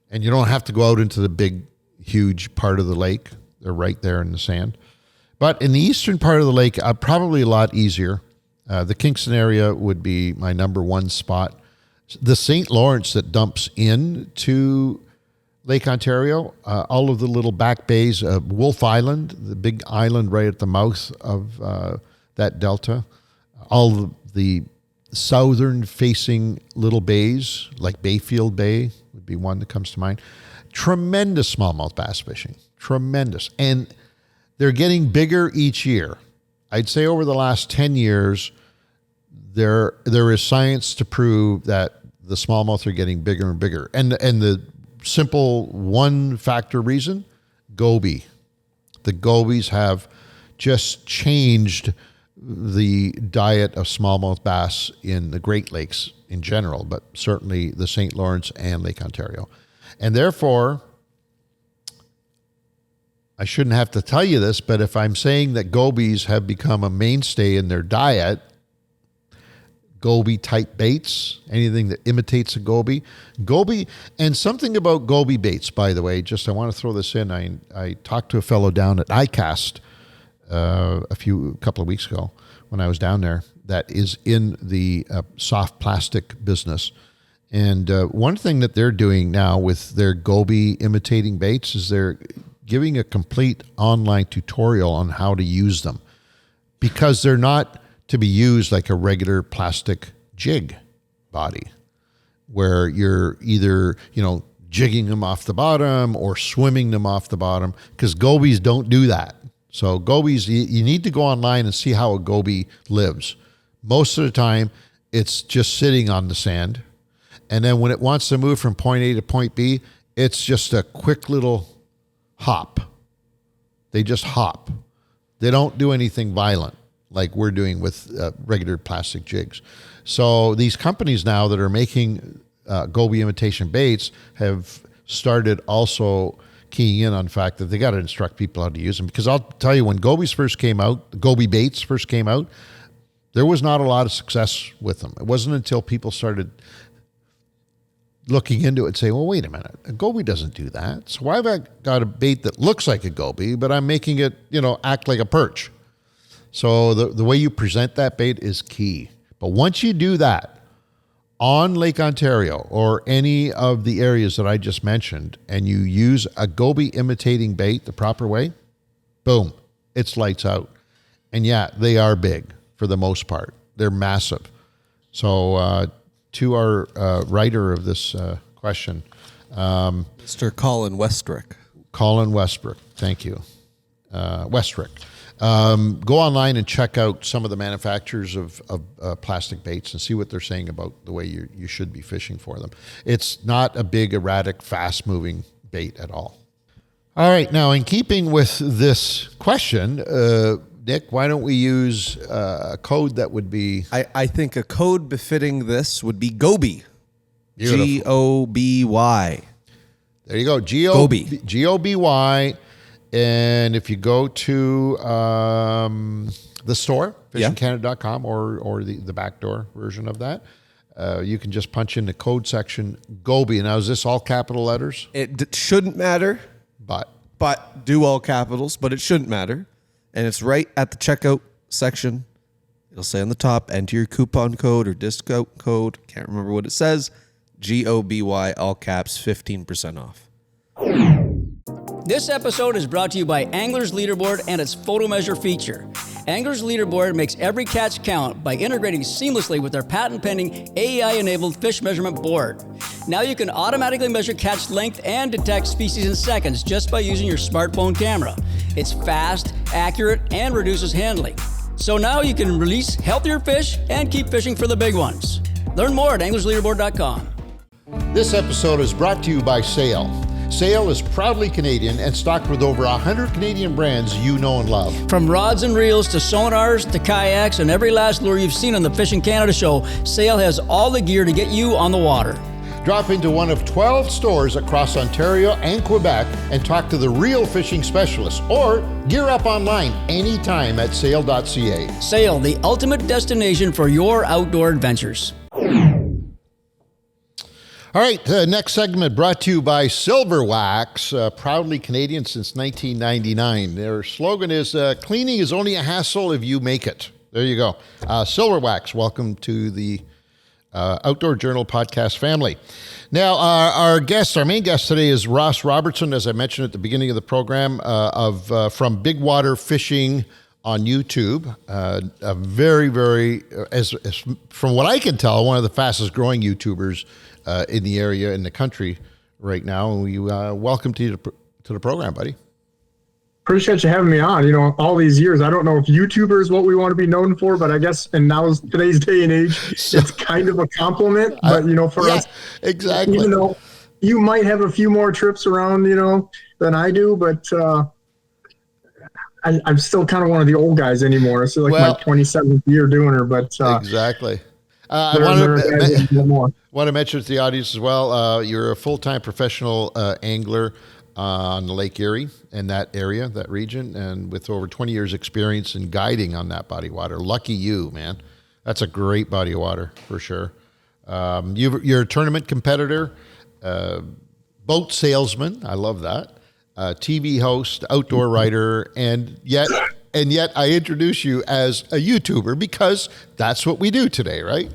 And you don't have to go out into the big, huge part of the lake. They're right there in the sand. But in the eastern part of the lake, probably a lot easier. The Kingston area would be my number one spot. The St. Lawrence that dumps into Lake Ontario, all of the little back bays, Wolf Island, the big island right at the mouth of that delta, all of the southern-facing little bays, like Bayfield Bay would be one that comes to mind. Tremendous smallmouth bass fishing, tremendous. And they're getting bigger each year. I'd say over the last 10 years, there is science to prove that the smallmouth are getting bigger and bigger. And the simple one-factor reason, goby. The gobies have just changed the diet of smallmouth bass in the Great Lakes in general, but certainly the St. Lawrence and Lake Ontario. And therefore, I shouldn't have to tell you this, but if I'm saying that gobies have become a mainstay in their diet, goby-type baits, anything that imitates a goby, and something about goby baits, by the way, just I want to throw this in. I talked to a fellow down at ICAST a couple of weeks ago when I was down there that is in the soft plastic business. And one thing that they're doing now with their goby imitating baits is they're giving a complete online tutorial on how to use them, because they're not to be used like a regular plastic jig body where you're either, jigging them off the bottom or swimming them off the bottom, because gobies don't do that. So gobies, you need to go online and see how a goby lives. Most of the time, it's just sitting on the sand. And then when it wants to move from point A to point B, it's just a quick little hop. They just hop. They don't do anything violent like we're doing with regular plastic jigs. So these companies now that are making goby imitation baits have started also keying in on the fact that they got to instruct people how to use them. Because I'll tell you, when goby baits first came out, there was not a lot of success with them. It wasn't until people started looking into it and saying, well, wait a minute, a goby doesn't do that. So why have I got a bait that looks like a goby, but I'm making it, act like a perch? So the way you present that bait is key. But once you do that, on Lake Ontario or any of the areas that I just mentioned, and you use a goby imitating bait the proper way, boom, it's lights out. And yeah, they are big for the most part. They're massive. So to our writer of this question, Mr. Colin Westrick. Colin Westbrook, thank you. Westrick. Go online and check out some of the manufacturers of plastic baits and see what they're saying about the way you should be fishing for them. It's not a big, erratic, fast-moving bait at all. All right, now in keeping with this question, Nick, why don't we use a code that would be... I think a code befitting this would be Goby. Beautiful. G-O-B-Y. There you go. Goby. G-O-B-Y. And if you go to the store, fishingcanada.com, or the backdoor version of that, you can just punch in the code section, Goby. Now, is this all capital letters? It shouldn't matter, but do all capitals, but it shouldn't matter. And it's right at the checkout section. It'll say on the top, enter your coupon code or discount code. Can't remember what it says. G-O-B-Y, all caps, 15% off. This episode is brought to you by Angler's Leaderboard and its photo measure feature. Angler's Leaderboard makes every catch count by integrating seamlessly with their patent-pending AI-enabled fish measurement board. Now you can automatically measure catch length and detect species in seconds just by using your smartphone camera. It's fast, accurate, and reduces handling. So now you can release healthier fish and keep fishing for the big ones. Learn more at anglersleaderboard.com. This episode is brought to you by Sail. Sail is proudly Canadian and stocked with over 100 Canadian brands you know and love. From rods and reels to sonars to kayaks and every last lure you've seen on the Fishing Canada show, Sail has all the gear to get you on the water. Drop into one of 12 stores across Ontario and Quebec and talk to the real fishing specialists, or gear up online anytime at sail.ca. Sail, the ultimate destination for your outdoor adventures. All right, next segment brought to you by Silverwax, proudly Canadian since 1999. Their slogan is, cleaning is only a hassle if you make it. There you go. Silverwax, welcome to the Outdoor Journal podcast family. Now, our main guest today is Ross Robertson, as I mentioned at the beginning of the program, from Bigwater Fishing on YouTube. A very, very, as from what I can tell, one of the fastest growing YouTubers in the area, in the country right now. And we welcome to the program, buddy. Appreciate you having me on. You know, all these years, I don't know if YouTuber is what we want to be known for, but I guess in today's day and age, it's kind of a compliment. But, for us, exactly. Even though you might have a few more trips around, than I do, but I'm still kind of one of the old guys anymore. It's like my 27th year doing her, but exactly. I want to mention to the audience as well, you're a full-time professional angler on the Lake Erie and that area, that region, and with over 20 years experience in guiding on that body of water. Lucky you, man. That's a great body of water for sure. You're a tournament competitor, boat salesman. I love that. TV host, outdoor writer, and yet I introduce you as a YouTuber because that's what we do today, right?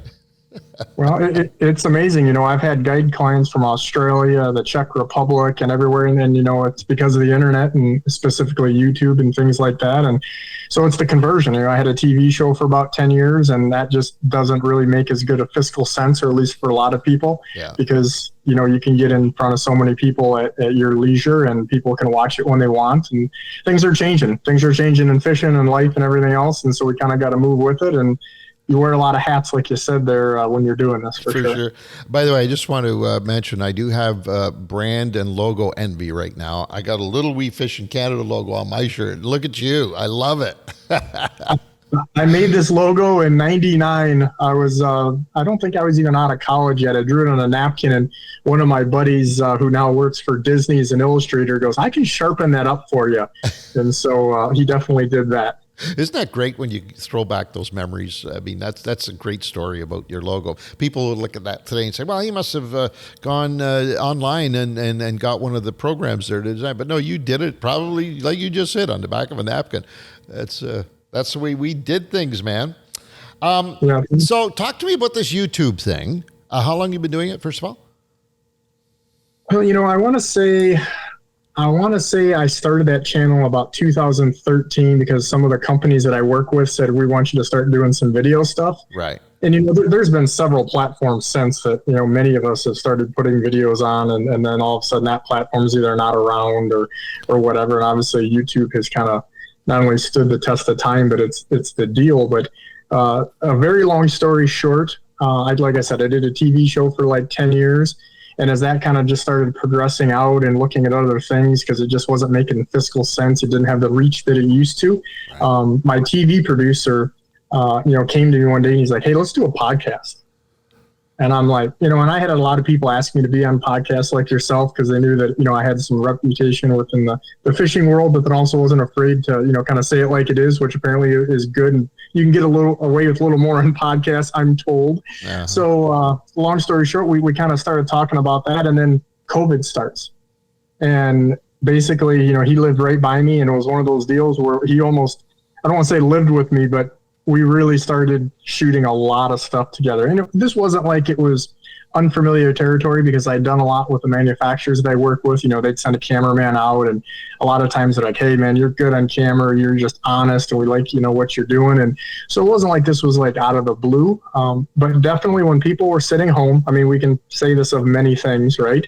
Well, it's amazing. I've had guide clients from Australia, the Czech Republic, and everywhere. And then, it's because of the internet and specifically YouTube and things like that. And so it's the conversion. I had a TV show for about 10 years, and that just doesn't really make as good a fiscal sense, or at least for a lot of people, because, you can get in front of so many people at your leisure, and people can watch it when they want. And things are changing. Things are changing in fishing and life and everything else. And so we kind of got to move with it. And you wear a lot of hats, like you said there, when you're doing this, for sure. By the way, I just want to mention, I do have brand and logo envy right now. I got a Little Wee Fishing Canada logo on my shirt. Look at you. I love it. I made this logo in 99. I don't think I was even out of college yet. I drew it on a napkin, and one of my buddies who now works for Disney as an illustrator goes, I can sharpen that up for you. And so he definitely did that. Isn't that great when you throw back those memories? I mean, that's a great story about your logo. People will look at that today and say, well, he must have gone online and got one of the programs there to design. But no, you did it probably, like you just said, on the back of a napkin. That's the way we did things, man. So talk to me about this YouTube thing. How long you been doing it, first of all? Well, I want to say I started that channel about 2013 because some of the companies that I work with said, we want you to start doing some video stuff. Right. And, there's been several platforms since that, many of us have started putting videos on, and then all of a sudden that platform's either not around or whatever. And obviously YouTube has kind of not only stood the test of time, but it's the deal. But a very long story short, like I said, I did a TV show for like 10 years. And as that kind of just started progressing out and looking at other things, because it just wasn't making fiscal sense, it didn't have the reach that it used to. Right. My TV producer, came to me one day and he's like, hey, let's do a podcast. And I'm like, and I had a lot of people ask me to be on podcasts like yourself because they knew that, I had some reputation within the fishing world, but then also wasn't afraid to, kind of say it like it is, which apparently is good. And you can get away with a little more on podcasts, I'm told. Uh-huh. So long story short, we kind of started talking about that, and then COVID starts. And basically, he lived right by me, and it was one of those deals where he almost, I don't want to say lived with me, but we really started shooting a lot of stuff together. And this wasn't like it was unfamiliar territory because I'd done a lot with the manufacturers that I work with. They'd send a cameraman out, and a lot of times they're like, hey man, you're good on camera. You're just honest, and we like, what you're doing. And so it wasn't like this was like out of the blue. But definitely when people were sitting home, I mean, we can say this of many things, right?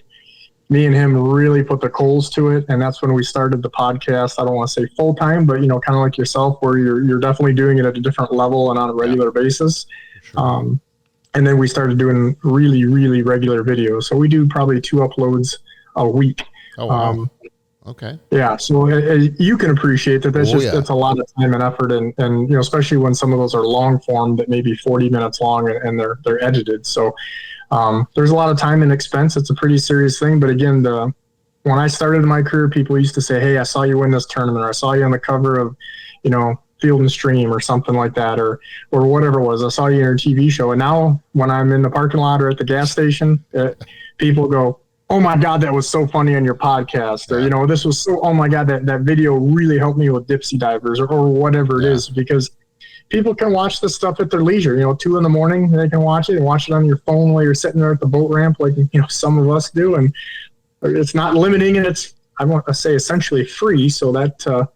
Me and him really put the coals to it, and that's when we started the podcast. I don't want to say full time, but kind of like yourself, where you're definitely doing it at a different level and on a regular basis. Sure. And then we started doing really, really regular videos. So we do probably 2 uploads a week. Oh, wow. Okay. Yeah. So you can appreciate that. It's a lot of time and effort, and especially when some of those are long form that may be 40 minutes long and they're edited. So there's a lot of time and expense. It's a pretty serious thing. But again, when I started my career, people used to say, hey, I saw you win this tournament, or I saw you on the cover of, Field and Stream or something like that, or whatever it was. I saw you in your TV show. And now when I'm in the parking lot or at the gas station, people go, oh my God, that was so funny on your podcast. Or, this was so, oh my God, that video really helped me with dipsy divers or whatever it is, because people can watch this stuff at their leisure. 2 a.m, they can watch it and watch it on your phone while you're sitting there at the boat ramp, like, some of us do. And it's not limiting, and it's, I want to say, essentially free. So that,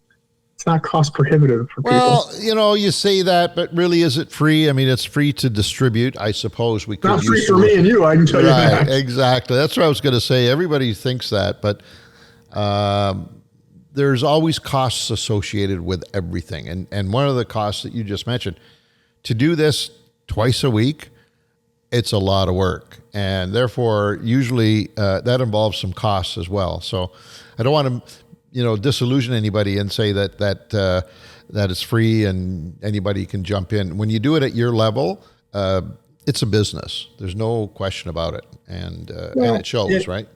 it's not cost prohibitive for people. Well, you say that, but really, is it free? I mean, it's free to distribute. I suppose we could. Not free for me and you, I can tell you that. Exactly. That's what I was going to say. Everybody thinks that, but there's always costs associated with everything. And one of the costs that you just mentioned, to do this twice a week, it's a lot of work. And therefore, usually that involves some costs as well. So I don't want to disillusion anybody and say that it's free and anybody can jump in. When you do it at your level, it's a business. There's no question about it, and it shows, right?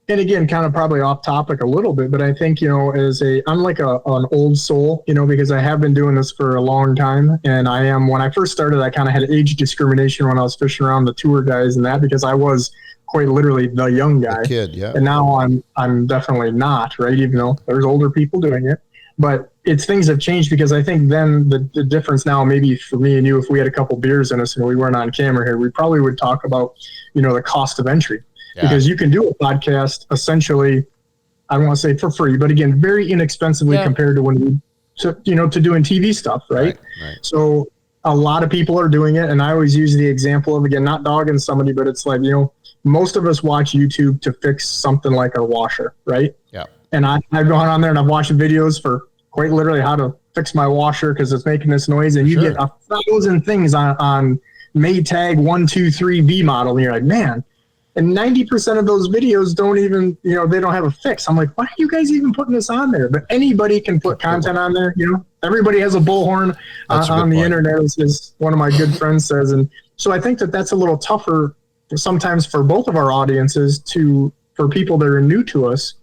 And again, kind of probably off topic a little bit, but I think I'm like an old soul, because I have been doing this for a long time, and when I first started, I kind of had age discrimination when I was fishing around the tour guys and that, because I was quite literally the young guy. The kid, yeah. And now I'm definitely not, right? Even though there's older people doing it. But things have changed, because I think then the difference now, maybe for me and you, if we had a couple beers in us and we weren't on camera here, we probably would talk about, the cost of entry. Yeah. Because you can do a podcast essentially, I don't want to say for free, but again, very inexpensively compared to to doing TV stuff, right? Right. So a lot of people are doing it. And I always use the example of, again, not dogging somebody, but it's like, most of us watch YouTube to fix something like our washer, right? Yeah. And I've gone on there and I've watched videos for quite literally how to fix my washer because it's making this noise. And you get 1,000 things on Maytag 123V model. And you're like, man. And 90% of those videos don't even, they don't have a fix. I'm like, why are you guys even putting this on there? But anybody can put content on there. Everybody has a bullhorn on the internet, as one of my good friends says. And so I think that's a little tougher sometimes for both of our audiences for people that are new to us,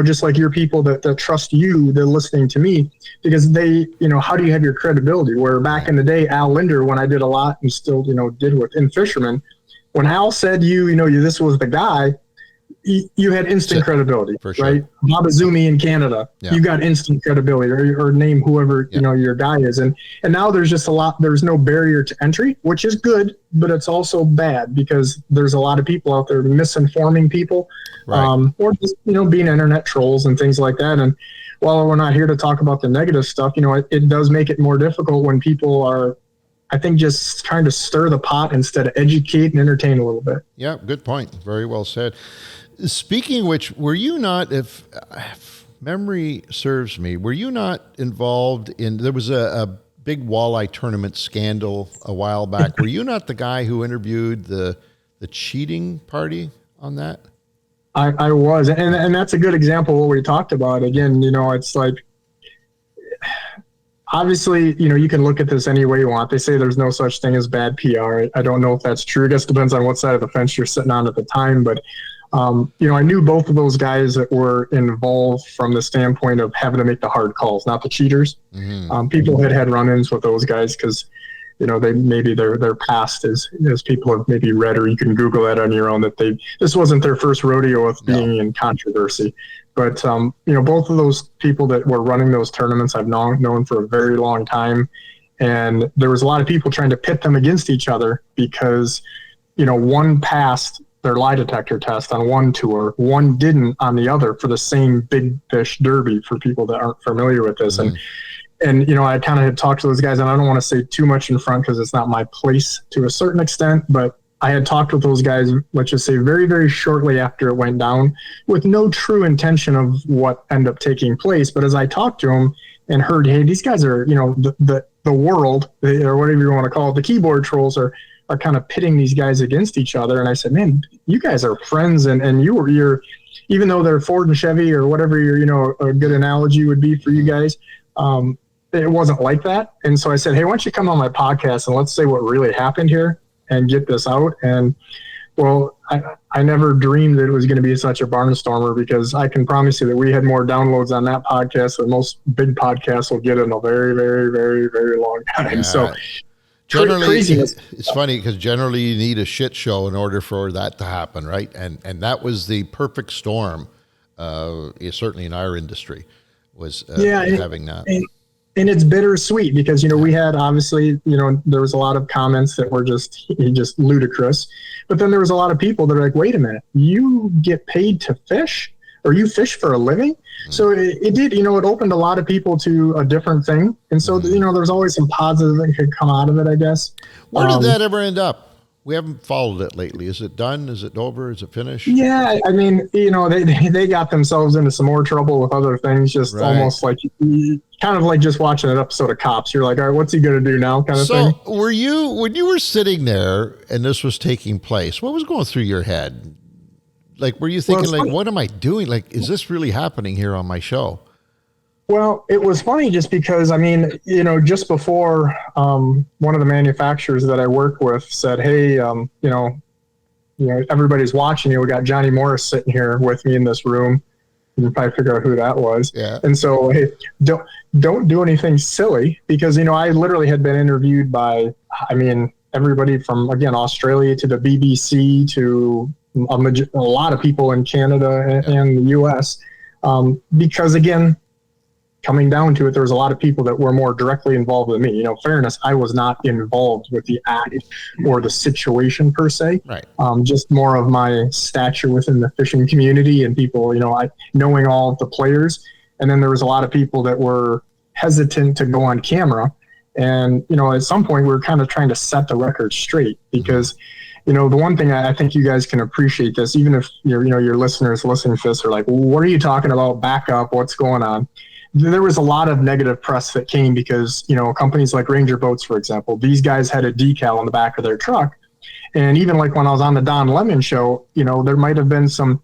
just like your people that trust you, they're listening to me, because they, how do you have your credibility? Where back in the day, Al Linder, when I did a lot and still, did with In Fisherman, when Al said this was the guy, you had instant credibility, for sure. right? Babazumi in Canada, you got instant credibility, or name whoever your guy is, and now there's just there's no barrier to entry, which is good, but it's also bad because there's a lot of people out there misinforming people, or just being internet trolls and things like that. And while we're not here to talk about the negative stuff, it does make it more difficult when people are, I think, just trying to stir the pot instead of educate and entertain a little bit. Yeah, good point. Very well said. Speaking of which, were you not, if memory serves me, were you not involved in, there was a big walleye tournament scandal a while back. Were you not the guy who interviewed the cheating party on that? I was. And that's a good example of what we talked about. Again, it's like, obviously, you can look at this any way you want. They say there's no such thing as bad PR. I don't know if that's true. I guess it depends on what side of the fence you're sitting on at the time. But, I knew both of those guys that were involved from the standpoint of having to make the hard calls, not the cheaters. Mm-hmm. People had run-ins with those guys because, their past as people have maybe read, or you can Google that on your own, that this wasn't their first rodeo with being in controversy. But, both of those people that were running those tournaments I've known for a very long time. And there was a lot of people trying to pit them against each other because, one passed their lie detector test on one tour, one didn't on the other for the same big fish derby, for people that aren't familiar with this. Mm-hmm. And I kind of had talked to those guys, and I don't want to say too much in front because it's not my place to a certain extent, but I had talked with those guys, let's just say very, very shortly after it went down, with no true intention of what ended up taking place. But as I talked to them and heard, hey, these guys are, the world, or whatever you want to call it, the keyboard trolls are kind of pitting these guys against each other. And I said, man, you guys are friends, and you're, even though they're Ford and Chevy or whatever a good analogy would be for you guys, it wasn't like that. And so I said, hey, why don't you come on my podcast and let's say what really happened here and get this out. And well, I never dreamed that it was going to be such a barnstormer, because I can promise you that we had more downloads on that podcast than most big podcasts will get in a very, very, very, very long time. Yeah. So generally, it's funny because generally you need a shit show in order for that to happen, right? And that was the perfect storm, certainly in our industry, was having that. And it's bittersweet because, we had obviously, there was a lot of comments that were just ludicrous. But then there was a lot of people that are like, wait a minute, you get paid to fish, or you fish for a living? Mm-hmm. So it did, it opened a lot of people to a different thing. And so, there's always some positive that could come out of it, I guess. Where did that ever end up? We haven't followed it lately. Is it done? Is it over? Is it finished? Yeah, I mean, they got themselves into some more trouble with other things, just almost like kind of like just watching an episode of Cops. You're like, all right, what's he going to do now, kind of thing. So were you, when you were sitting there and this was taking place, what was going through your head? Like, were you thinking, what am I doing? Like, is this really happening here on my show? Well, it was funny just because, I mean, just before one of the manufacturers that I work with said, hey, everybody's watching you. We got Johnny Morris sitting here with me in this room. You can probably figure out who that was. Yeah. And so, hey, don't do anything silly, because, I literally had been interviewed by, everybody from, again, Australia to the BBC to a lot of people in Canada and the US. Because, again, coming down to it, there was a lot of people that were more directly involved than me. Fairness, I was not involved with the act or the situation per se. Right. Just more of my stature within the fishing community and people, knowing all of the players. And then there was a lot of people that were hesitant to go on camera. And, at some point we were kind of trying to set the record straight, because, the one thing I think you guys can appreciate this, even if your listeners listening to this are like, well, what are you talking about? Back up. What's going on? There was a lot of negative press that came because, companies like Ranger Boats, for example, these guys had a decal on the back of their truck. And even like when I was on the Don Lemon show, there might have been some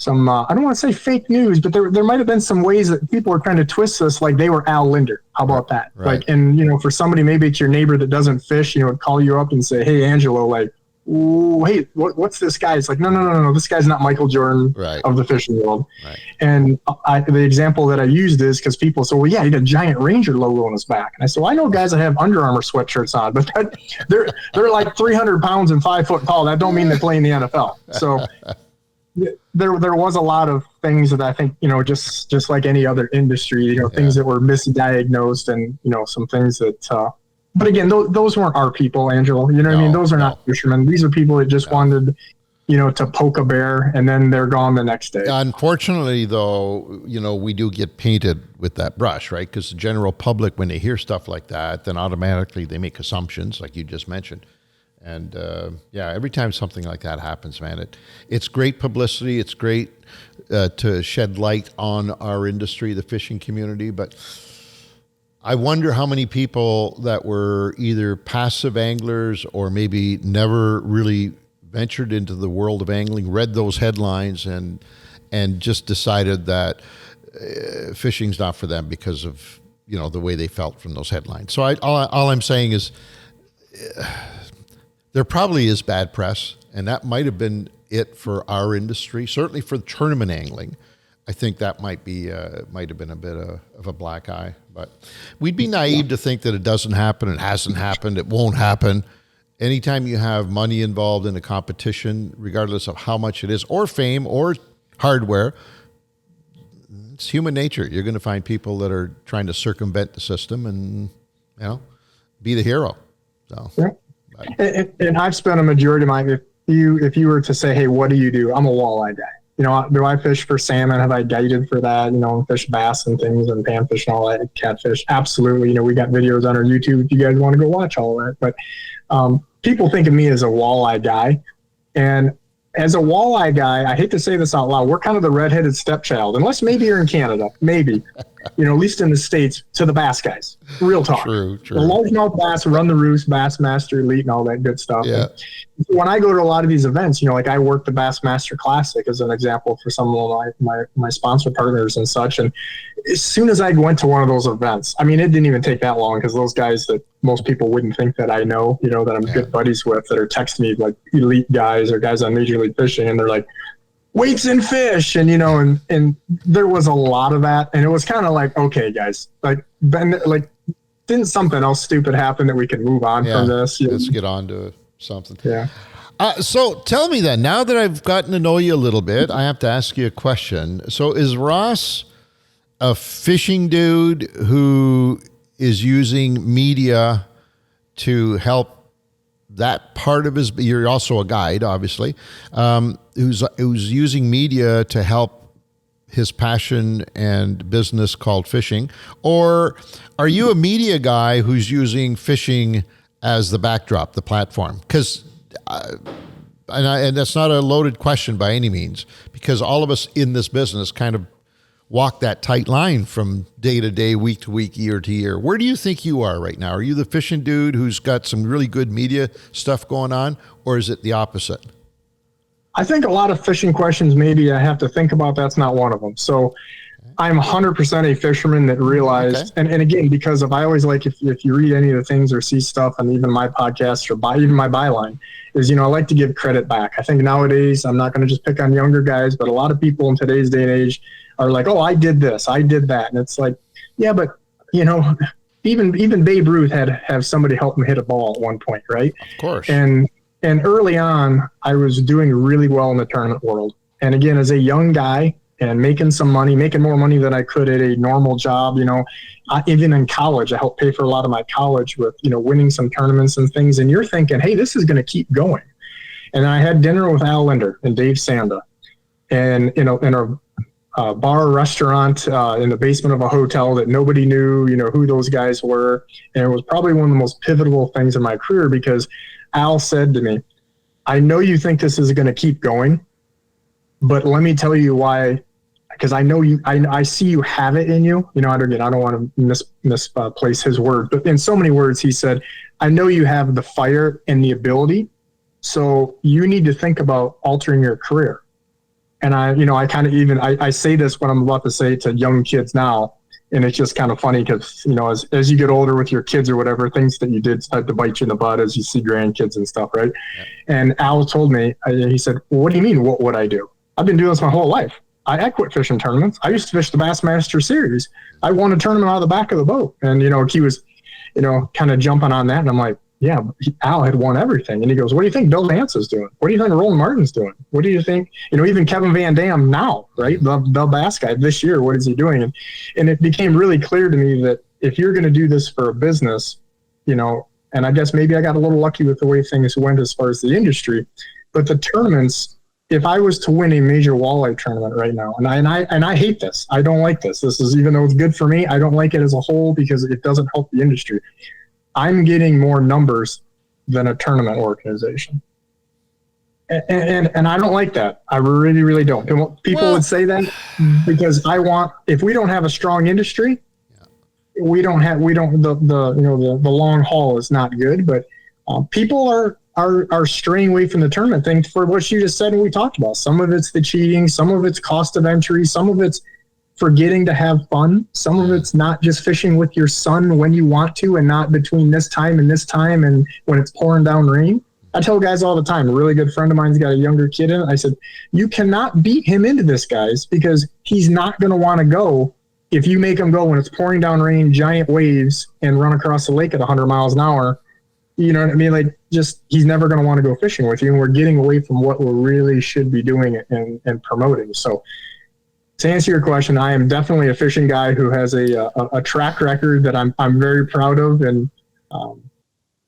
I don't want to say fake news, but there might have been some ways that people were trying to twist this, like they were Al Linder. How about that? Right. Like, and, for somebody, maybe it's your neighbor that doesn't fish, would call you up and say, hey, Angelo, like, ooh, hey, what's this guy? It's like, no, this guy's not Michael Jordan of the fishing world. Right. And the example that I used is because people say, well, yeah, he had a giant Ranger logo on his back. And I said, well, I know guys that have Under Armour sweatshirts on, but they're like 300 pounds and 5 foot tall. That don't mean they play in the NFL. So there was a lot of things that I think, just like any other industry, things that were misdiagnosed and, some things that, but again, those weren't our people, Angelo. You know what I mean? Those are not fishermen. These are people that just wanted, to poke a bear, and then they're gone the next day. Unfortunately, though, we do get painted with that brush, right? Because the general public, when they hear stuff like that, then automatically they make assumptions, like you just mentioned. And every time something like that happens, man, it's great publicity. It's great to shed light on our industry, the fishing community. But I wonder how many people that were either passive anglers or maybe never really ventured into the world of angling, read those headlines and just decided that fishing's not for them because of the way they felt from those headlines. So all I'm saying is there probably is bad press, and that might have been it for our industry. Certainly for tournament angling, I think that might have been a bit of a black eye. But we'd be naive to think that it doesn't happen. It hasn't happened. It won't happen. Anytime you have money involved in a competition, regardless of how much it is, or fame, or hardware, it's human nature. You're going to find people that are trying to circumvent the system and, be the hero. So, yeah. And I've spent a majority of my, if you were to say, hey, what do you do? I'm a walleye guy. Do I fish for salmon? Have I guided for that? Fish bass and things and panfish and all that, catfish? Absolutely. We got videos on our YouTube if you guys want to go watch all of that. But people think of me as a walleye guy. And as a walleye guy, I hate to say this out loud, we're kind of the redheaded stepchild, unless maybe you're in Canada, maybe, at least in the States, to the bass guys. Real talk. True. The largemouth bass, run the roost, Bassmaster Elite, and all that good stuff. Yeah. And when I go to a lot of these events, like I work the Bassmaster Classic as an example for some of my sponsor partners and such. And as soon as I went to one of those events, it didn't even take that long, because those guys that most people wouldn't think that I know, that I'm good buddies with, that are texting me like elite guys or guys on Major League Fishing, and they're like, weights and fish, and and there was a lot of that, and it was kind of like, okay, guys, didn't something else stupid happen that we can move on from this? Let's get on to something. Yeah. So tell me then, now that I've gotten to know you a little bit, I have to ask you a question. So is Ross a fishing dude who is using media to help that part of his, you're also a guide, obviously, who's using media to help his passion and business called fishing? Or are you a media guy who's using fishing as the backdrop, the platform? Because, and that's not a loaded question by any means, because all of us in this business kind of walk that tight line from day to day, week to week, year to year. Where do you think you are right now? Are you the fishing dude who's got some really good media stuff going on, or is it the opposite? I think a lot of fishing questions maybe I have to think about. That's not one of them. So I'm 100% a fisherman that realized, and again, because I always like, if you read any of the things or see stuff on even my podcast or even my byline, is, I like to give credit back. I think nowadays, I'm not going to just pick on younger guys, but a lot of people in today's day and age are like, oh, I did this, I did that. And it's like, yeah, but even Babe Ruth had have somebody help him hit a ball at one point, right? Of course. And early on, I was doing really well in the tournament world. And again, as a young guy and making some money, making more money than I could at a normal job, even in college, I helped pay for a lot of my college with, winning some tournaments and things. And you're thinking, hey, this is going to keep going. And I had dinner with Al Linder and Dave Sanda, and in a bar restaurant in the basement of a hotel that nobody knew, who those guys were. And it was probably one of the most pivotal things in my career, because Al said to me, I know you think this is going to keep going, but let me tell you why, because I know I see you have it in you. I don't want to misplace his word, but in so many words, he said, I know you have the fire and the ability, so you need to think about altering your career. And I kind of I say this when I'm about to say it to young kids now, and it's just kind of funny because, as you get older with your kids or whatever, things that you did start to bite you in the butt as you see grandkids and stuff, right? Yeah. And Al told me, he said, well, what do you mean, what would I do? I've been doing this my whole life. I quit fishing tournaments. I used to fish the Bassmaster Series. I won a tournament out of the back of the boat. And, he was, kind of jumping on that. And I'm like, yeah, Al had won everything. And he goes, what do you think Bill Nance is doing? What do you think Roland Martin's doing? What do you think, even Kevin Van Dam now, right? The bass guy this year, what is he doing? And it became really clear to me that if you're going to do this for a business, and I guess maybe I got a little lucky with the way things went as far as the industry, but the tournaments, if I was to win a major walleye tournament right now, and I hate this, I don't like this. This is, even though it's good for me, I don't like it as a whole because it doesn't help the industry. I'm getting more numbers than a tournament organization. And I don't like that. I really, really don't. And people would say that because if we don't have a strong industry, the long haul is not good, but people are straying away from the tournament thing for what you just said and we talked about. Some of it's the cheating, some of it's cost of entry, some of it's forgetting to have fun. Some of it's not just fishing with your son when you want to and not between this time and when it's pouring down rain. I tell guys all the time, a really good friend of mine's got a younger kid in it. I said, you cannot beat him into this, guys, because he's not going to want to go if you make him go when it's pouring down rain, giant waves, and run across the lake at 100 miles an hour. You know what I mean? Like, just, he's never going to want to go fishing with you. And we're getting away from what we really should be doing and promoting. So, to answer your question, I am definitely a fishing guy who has a track record that I'm very proud of,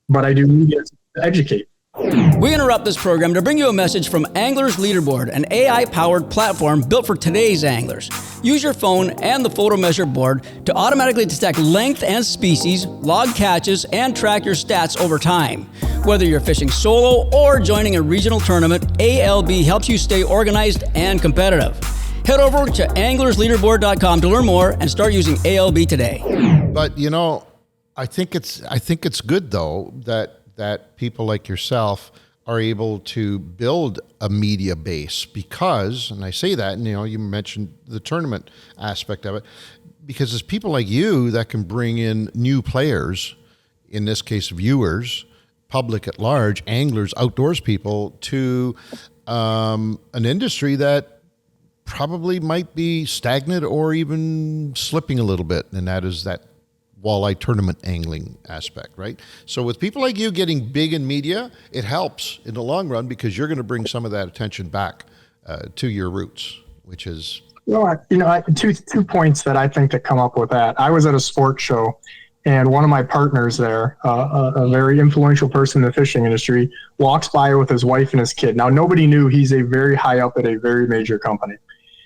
but I do need to educate. We interrupt this program to bring you a message from Anglers Leaderboard, an AI-powered platform built for today's anglers. Use your phone and the photo measure board to automatically detect length and species, log catches, and track your stats over time. Whether you're fishing solo or joining a regional tournament, ALB helps you stay organized and competitive. Head over to anglersleaderboard.com to learn more and start using ALB today. But I think it's good though that people like yourself are able to build a media base because, and I say that, and you mentioned the tournament aspect of it, because it's people like you that can bring in new players, in this case viewers, public at large, anglers, outdoors people, to an industry that probably might be stagnant or even slipping a little bit, and that is that walleye tournament angling aspect, right? So with people like you getting big in media, it helps in the long run because you're going to bring some of that attention back to your roots, which is... two points that I think that come up with that. I was at a sports show, and one of my partners there, a very influential person in the fishing industry, walks by with his wife and his kid. Now, nobody knew he's a very high up at a very major company.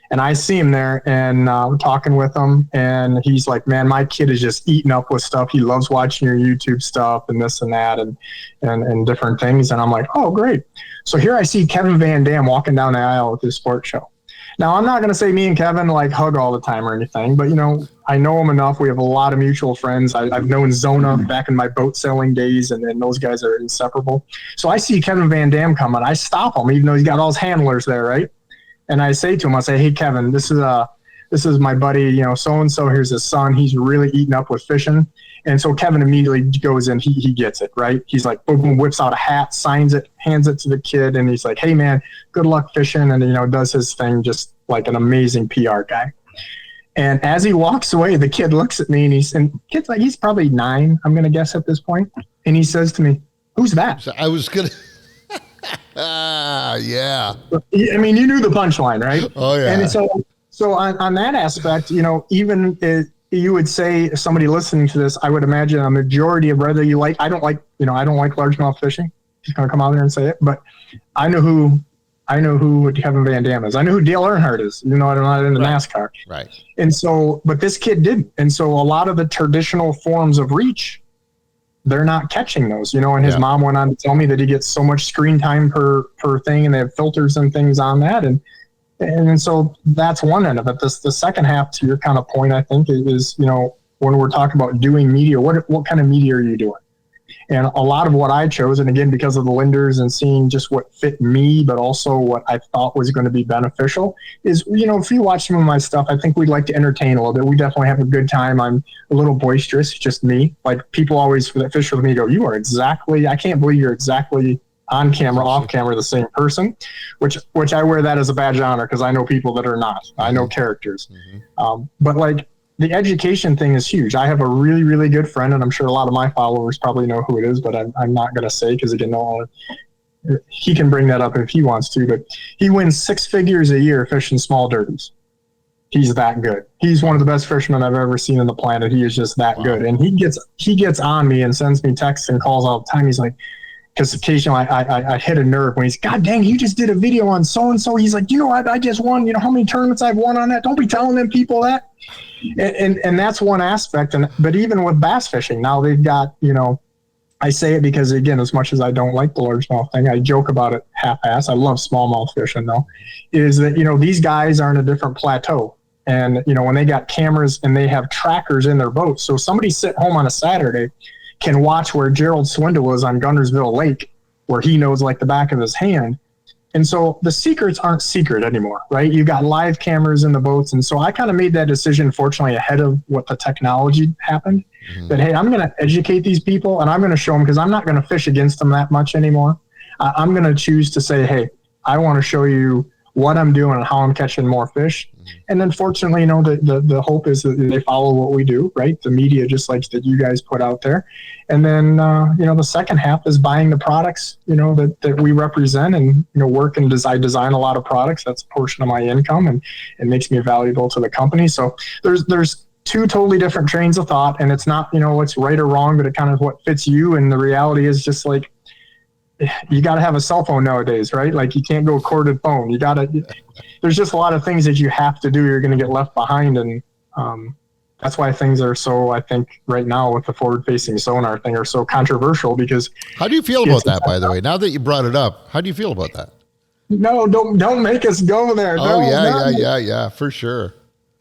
And I see him there, and we're talking with him, and he's like, man, my kid is just eating up with stuff. He loves watching your YouTube stuff and this and that and different things. And I'm like, oh, great. So here I see Kevin Van Dam walking down the aisle at this sports show. Now, I'm not going to say me and Kevin like hug all the time or anything, but, I know him enough. We have a lot of mutual friends. I've known Zona back in my boat selling days, and those guys are inseparable. So I see Kevin Van Dam coming. I stop him, even though he's got all his handlers there, right? And I say to him, hey, Kevin, this is my buddy, so-and-so, here's his son. He's really eating up with fishing. And so Kevin immediately goes in, he gets it, right? He's like, boom, boom, whips out a hat, signs it, hands it to the kid. And he's like, hey man, good luck fishing. And, does his thing just like an amazing PR guy. And as he walks away, the kid looks at me and kid's like, he's probably 9, I'm going to guess at this point. And he says to me, who's that? So I was going to... yeah. I mean, you knew the punchline, right? Oh, yeah. And so on that aspect, even if you would say, if somebody listening to this, I would imagine a majority of whether you like, I don't like largemouth fishing. He's going to come out there and say it, but I know who Kevin Van Dam is. I know who Dale Earnhardt is, I'm not into NASCAR. Right. And so, but this kid didn't. And so a lot of the traditional forms of reach, they're not catching those, and his mom went on to tell me that he gets so much screen time per thing, and they have filters and things on that. And so that's one end of it. The second half to your kind of point, I think, is, when we're talking about doing media, what kind of media are you doing? And a lot of what I chose, and again, because of the lenders and seeing just what fit me, but also what I thought was going to be beneficial is, if you watch some of my stuff, I think we'd like to entertain a little bit. We definitely have a good time. I'm a little boisterous, just me. Like people always that fish with me go, I can't believe you're exactly on camera, off camera, the same person, which I wear that as a badge of honor because I know people that are not. I know characters. Mm-hmm. But like, the education thing is huge. I have a really, really good friend, and I'm sure a lot of my followers probably know who it is, but I'm not going to say because, again, he can bring that up if he wants to, but he wins 6 figures a year fishing small derbies. He's that good. He's one of the best fishermen I've ever seen on the planet. He is just that good. And he gets on me and sends me texts and calls all the time. He's like, because occasionally I hit a nerve when he's, God dang, you just did a video on so-and-so. He's like, I just won, how many tournaments I've won on that? Don't be telling them people that. And that's one aspect. But even with bass fishing, now they've got, I say it because, again, as much as I don't like the largemouth thing, I joke about it half-ass. I love smallmouth fishing, though, is that, these guys are in a different plateau. And, when they got cameras and they have trackers in their boats. So somebody sitting home on a Saturday can watch where Gerald Swindle is on Guntersville Lake, where he knows like the back of his hand. And so the secrets aren't secret anymore, right? You got live cameras in the boats. And so I kind of made that decision, fortunately, ahead of what the technology happened, that, hey, I'm going to educate these people and I'm going to show them, because I'm not going to fish against them that much anymore. I'm going to choose to say, hey, I want to show you what I'm doing and how I'm catching more fish. And then fortunately, the hope is that they follow what we do, right? The media just likes that you guys put out there. And then, the second half is buying the products, that we represent and, work and design a lot of products. That's a portion of my income and it makes me valuable to the company. So there's 2 totally different trains of thought, and it's not, what's right or wrong, but it kind of what fits you. And the reality is just like, you got to have a cell phone nowadays, right? Like you can't go corded phone. There's just a lot of things that you have to do. You're going to get left behind. And that's why things are so, I think right now with the forward facing sonar thing, are so controversial. Because how do you feel about that, by the way? Now that you brought it up, how do you feel about that? No, don't make us go there. Yeah, for sure.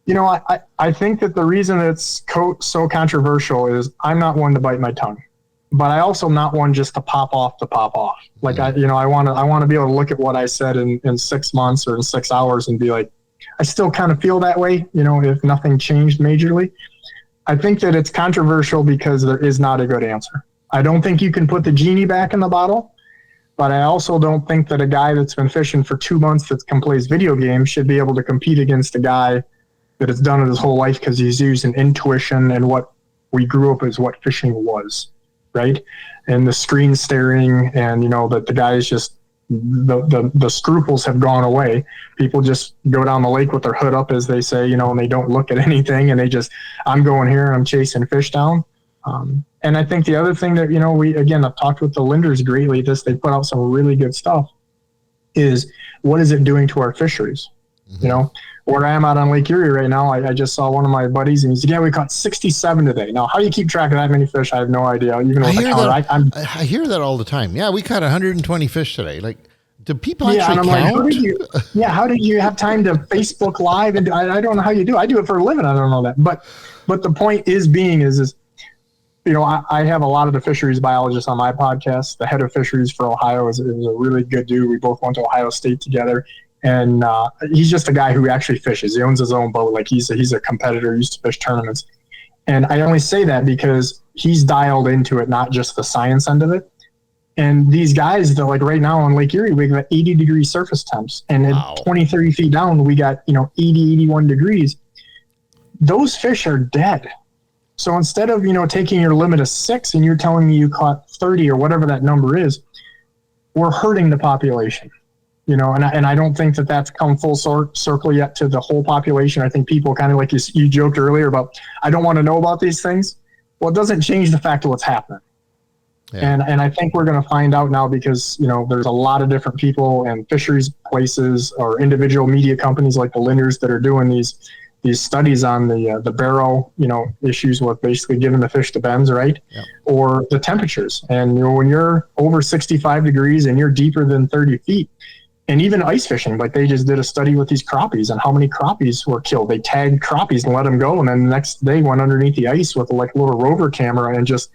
I think that the reason it's so controversial is I'm not one to bite my tongue. But I also not one just to pop off. Like I want to be able to look at what I said in 6 months or in 6 hours and be like, I still kind of feel that way, if nothing changed majorly. I think that it's controversial because there is not a good answer. I don't think you can put the genie back in the bottle, but I also don't think that a guy that's been fishing for 2 months that plays video games should be able to compete against a guy that has done it his whole life, because he's using intuition and what we grew up as what fishing was. Right. And the screen staring and, that the guys just, the scruples have gone away. People just go down the lake with their hood up, as they say, and they don't look at anything, and I'm going here and I'm chasing fish down. And I think the other thing that, I've talked with the lenders greatly, they put out some really good stuff, is what is it doing to our fisheries? Where I am out on Lake Erie right now, I just saw one of my buddies, and he said, we caught 67 today. Now, how do you keep track of that many fish? I have no idea. Even with I hear that all the time. Yeah, we caught 120 fish today. Like, do people actually count? Like, how did you have time to Facebook Live? And I don't know how you do. I do it for a living. I don't know that. But the point is I have a lot of the fisheries biologists on my podcast. The head of fisheries for Ohio is a really good dude. We both went to Ohio State together. And he's just a guy who actually fishes. He owns his own boat. Like he's a competitor, used to fish tournaments. And I only say that because he's dialed into it, not just the science end of it. And these guys that like right now on Lake Erie, we got 80-degree surface temps. And at 20, 30 feet down, we got, 80, 81 degrees. Those fish are dead. So instead of, taking your limit of 6 and you're telling me you caught 30 or whatever that number is, we're hurting the population. And I don't think that that's come full circle yet to the whole population. I think people kind of like you joked earlier about, I don't want to know about these things. Well, it doesn't change the fact of what's happening. Yeah. And I think we're going to find out now because, there's a lot of different people and fisheries places or individual media companies like the lenders that are doing these studies on the barrow, issues with basically giving the fish the bends, right? Yeah. Or the temperatures. And, when you're over 65 degrees and you're deeper than 30 feet, and even ice fishing, like they just did a study with these crappies and how many crappies were killed. They tagged crappies and let them go. And then the next day went underneath the ice with like a little rover camera and it was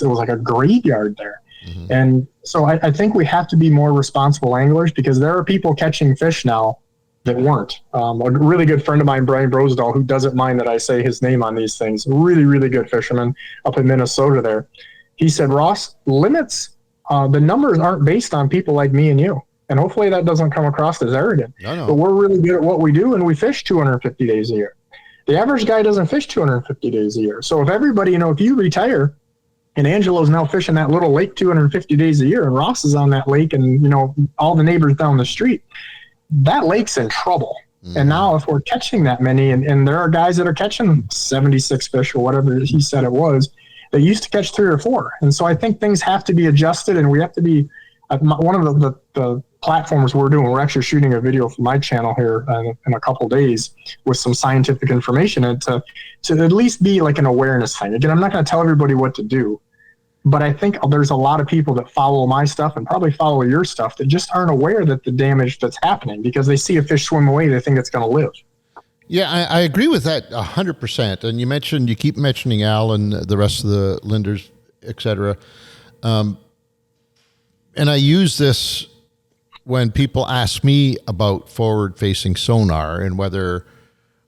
like a graveyard there. Mm-hmm. And so I think we have to be more responsible anglers because there are people catching fish now that weren't. A really good friend of mine, Brian Brosdahl, who doesn't mind that I say his name on these things, really, really good fisherman up in Minnesota there. He said, Ross, limits, the numbers aren't based on people like me and you. And hopefully that doesn't come across as arrogant. No. But we're really good at what we do, and we fish 250 days a year. The average guy doesn't fish 250 days a year. So if everybody, if you retire and Angelo's now fishing that little lake 250 days a year and Ross is on that lake and, all the neighbors down the street, that lake's in trouble. And now if we're catching that many, and there are guys that are catching 76 fish or whatever he said it was, they used to catch 3 or 4. And so I think things have to be adjusted, and we have to be one of the platforms we're actually shooting a video for my channel here in a couple days with some scientific information, and to at least be like an awareness thing. Again, I'm not going to tell everybody what to do, but I think there's a lot of people that follow my stuff and probably follow your stuff that just aren't aware that the damage that's happening, because they see a fish swim away, they think it's going to live. Yeah, I agree with that 100%. And you keep mentioning Al and the rest of the lenders, et cetera. And I use this when people ask me about forward-facing sonar and whether.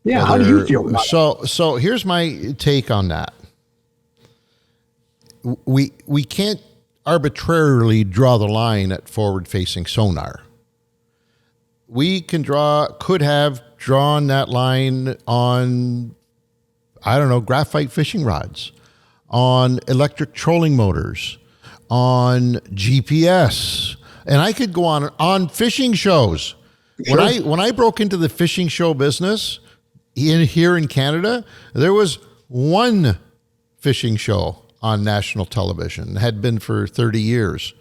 Yeah, how do you feel about it? So here's my take on that. We can't arbitrarily draw the line at forward-facing sonar. We could have drawn that line on, graphite fishing rods, on electric trolling motors, on GPS, and I could go on fishing shows. Sure. When I broke into the fishing show business here in Canada, there was one fishing show on national television, had been for 30 years.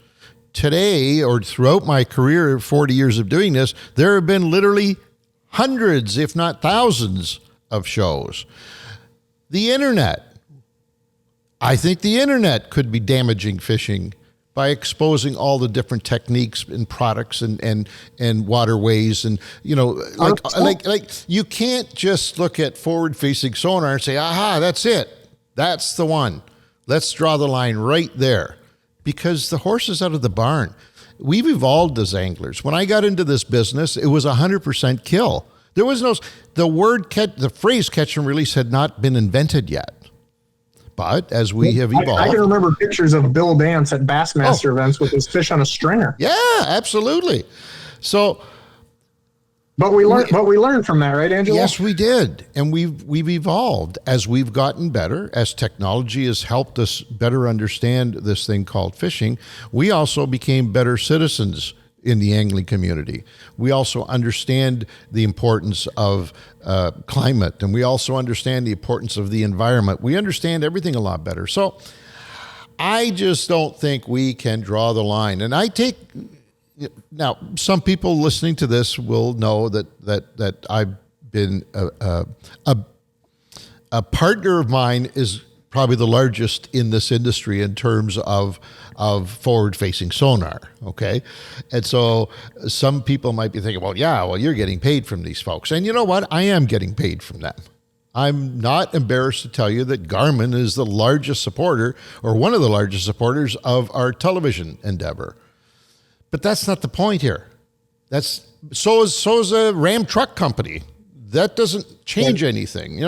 Today, or throughout my career, 40 years of doing this, there have been literally hundreds, if not thousands, of shows. The internet. I think the internet could be damaging fishing by exposing all the different techniques and products and waterways, and like you can't just look at forward-facing sonar and say, aha, that's it. That's the one. Let's draw the line right there, because the horse is out of the barn. We've evolved as anglers. When I got into this business, it was 100% kill. There was the phrase catch and release had not been invented yet. But as we have evolved. I can remember pictures of Bill Dance at Bassmaster events with his fish on a stringer. Yeah, absolutely. So. But we learned from that, right, Angelo? Yes, we did. And we've evolved as we've gotten better, as technology has helped us better understand this thing called fishing. We also became better citizens in the angling community. We also understand the importance of climate, and we also understand the importance of the environment. We understand everything a lot better. So I just don't think we can draw the line. And now, some people listening to this will know that I've been a partner of mine is probably the largest in this industry in terms of forward-facing sonar. Okay, and so some people might be thinking, well, you're getting paid from these folks, and you know what? I am getting paid from them. I'm not embarrassed to tell you that Garmin is the largest supporter, or one of the largest supporters, of our television endeavor. But that's not the point here. So is a Ram truck company. That doesn't change anything.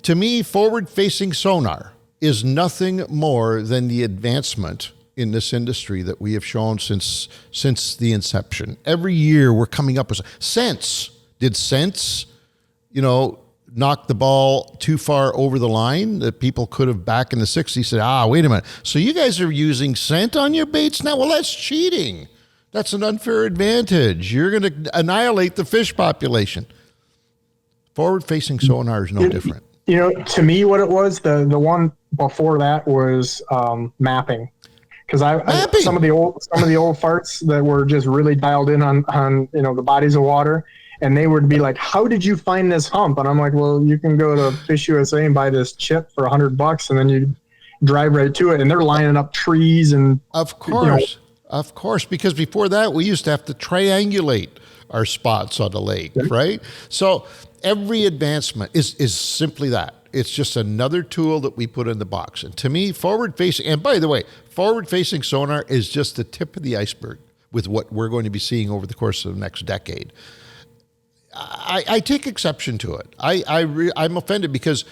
To me, forward-facing sonar is nothing more than the advancement in this industry that we have shown since the inception. Every year we're coming up with Sense. Did Sense, knock the ball too far over the line that people could have back in the 60s said, wait a minute. So you guys are using scent on your baits now? Well, that's cheating. That's an unfair advantage. You're going to annihilate the fish population. Forward-facing sonar is no different. To me, what it was, the one before that was mapping. Because some of the old farts that were just really dialed in on the bodies of water. And they would be like, how did you find this hump? And I'm like, well, you can go to Fish USA and buy this chip for $100, and then you drive right to it. And they're lining up trees and. Of course, because before that, we used to have to triangulate our spots on the lake, right? So every advancement is simply that. It's just another tool that we put in the box. And to me, forward-facing, and by the way, forward-facing sonar is just the tip of the iceberg with what we're going to be seeing over the course of the next decade. I take exception to it. I'm offended because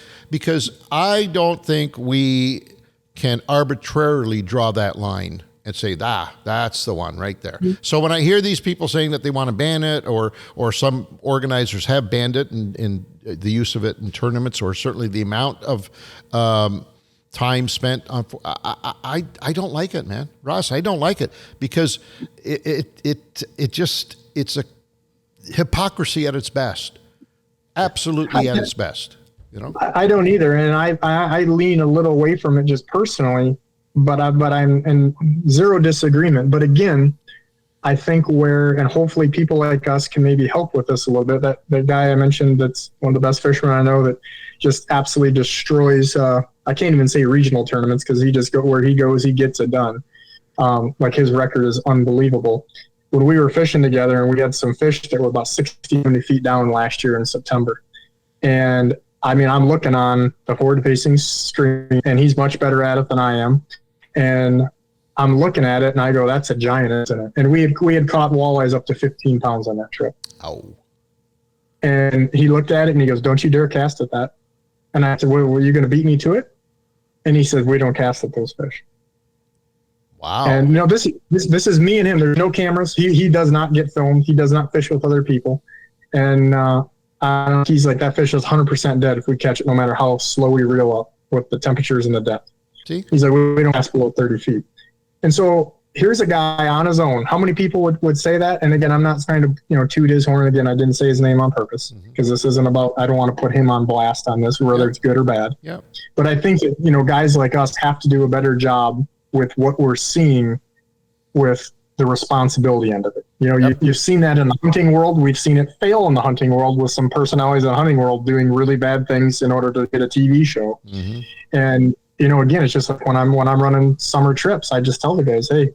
I don't think we can arbitrarily draw that line and say, that's the one right there. So when I hear these people saying that they want to ban it, or some organizers have banned it in the use of it in tournaments, or certainly the amount of time spent on, I don't like it, man. Ross, I don't like it, because it's a hypocrisy at its best. Absolutely at its best. You know, I don't either, and I lean a little away from it just personally, but I'm in zero disagreement. But again, I think and hopefully people like us can maybe help with this a little bit. That guy I mentioned, that's one of the best fishermen I know, that just absolutely destroys. I can't even say regional tournaments, because he just where he goes, he gets it done. Like, his record is unbelievable. When we were fishing together, and we had some fish that were about 60, 70 feet down last year in September, and I mean, I'm looking on the forward-facing stream, and he's much better at it than I am. And I'm looking at it, and I go, that's a giant, isn't it? And we had caught walleyes up to 15 pounds on that trip. Oh. And he looked at it, and he goes, don't you dare cast at that. And I said, well, were you going to beat me to it? And he said, we don't cast at those fish. Wow. And, this is me and him. There's no cameras. He does not get filmed. He does not fish with other people. And, he's like, that fish is 100% dead if we catch it, no matter how slow we reel up with the temperatures and the depth. See? He's like, we don't cast below 30 feet. And so here's a guy on his own. How many people would say that? And again, I'm not trying to, toot his horn. Again, I didn't say his name on purpose, because this isn't about, I don't want to put him on blast on this, whether it's good or bad. Yeah. But I think that, guys like us have to do a better job with what we're seeing with the responsibility end of it. You've seen that in the hunting world. We've seen it fail in the hunting world with some personalities in the hunting world doing really bad things in order to get a TV show. Mm-hmm. And, again, it's just like when I'm running summer trips, I just tell the guys, hey,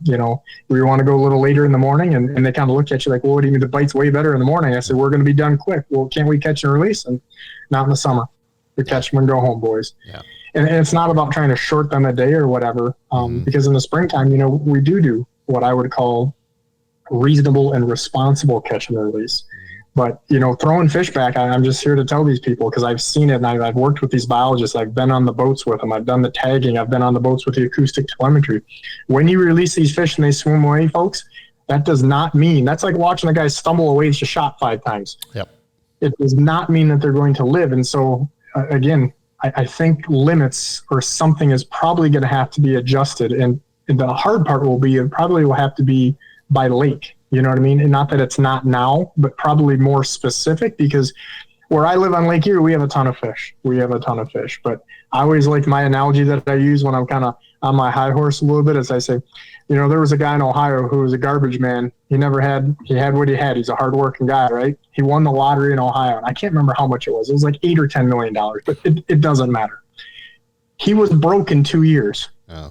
we want to go a little later in the morning. And they kind of look at you like, well, what do you mean the bite's way better in the morning? I said, we're going to be done quick. Well, can't we catch and release? And not in the summer. We catch them and go home, boys. Yeah. And it's not about trying to short them a day or whatever, because in the springtime, we do what I would call reasonable and responsible catch and release. But, throwing fish back, I'm just here to tell these people, because I've seen it, and I've worked with these biologists. I've been on the boats with them. I've done the tagging. I've been on the boats with the acoustic telemetry. When you release these fish and they swim away, folks, that does not mean, that's like watching a guy stumble away and just shot 5 times. Yep. It does not mean that they're going to live. And so, again, I think limits or something is probably going to have to be adjusted. And the hard part will be, it probably will have to be by lake. You know what I mean? And not that it's not now, but probably more specific, because where I live on Lake Erie, we have a ton of fish. But I always like my analogy that I use when I'm kind of on my high horse a little bit, as I say, there was a guy in Ohio who was a garbage man. He had what he had. He's a hardworking guy, right? He won the lottery in Ohio. And I can't remember how much it was. It was like $8 or $10 million, but it doesn't matter. He was broke in 2 years. Oh.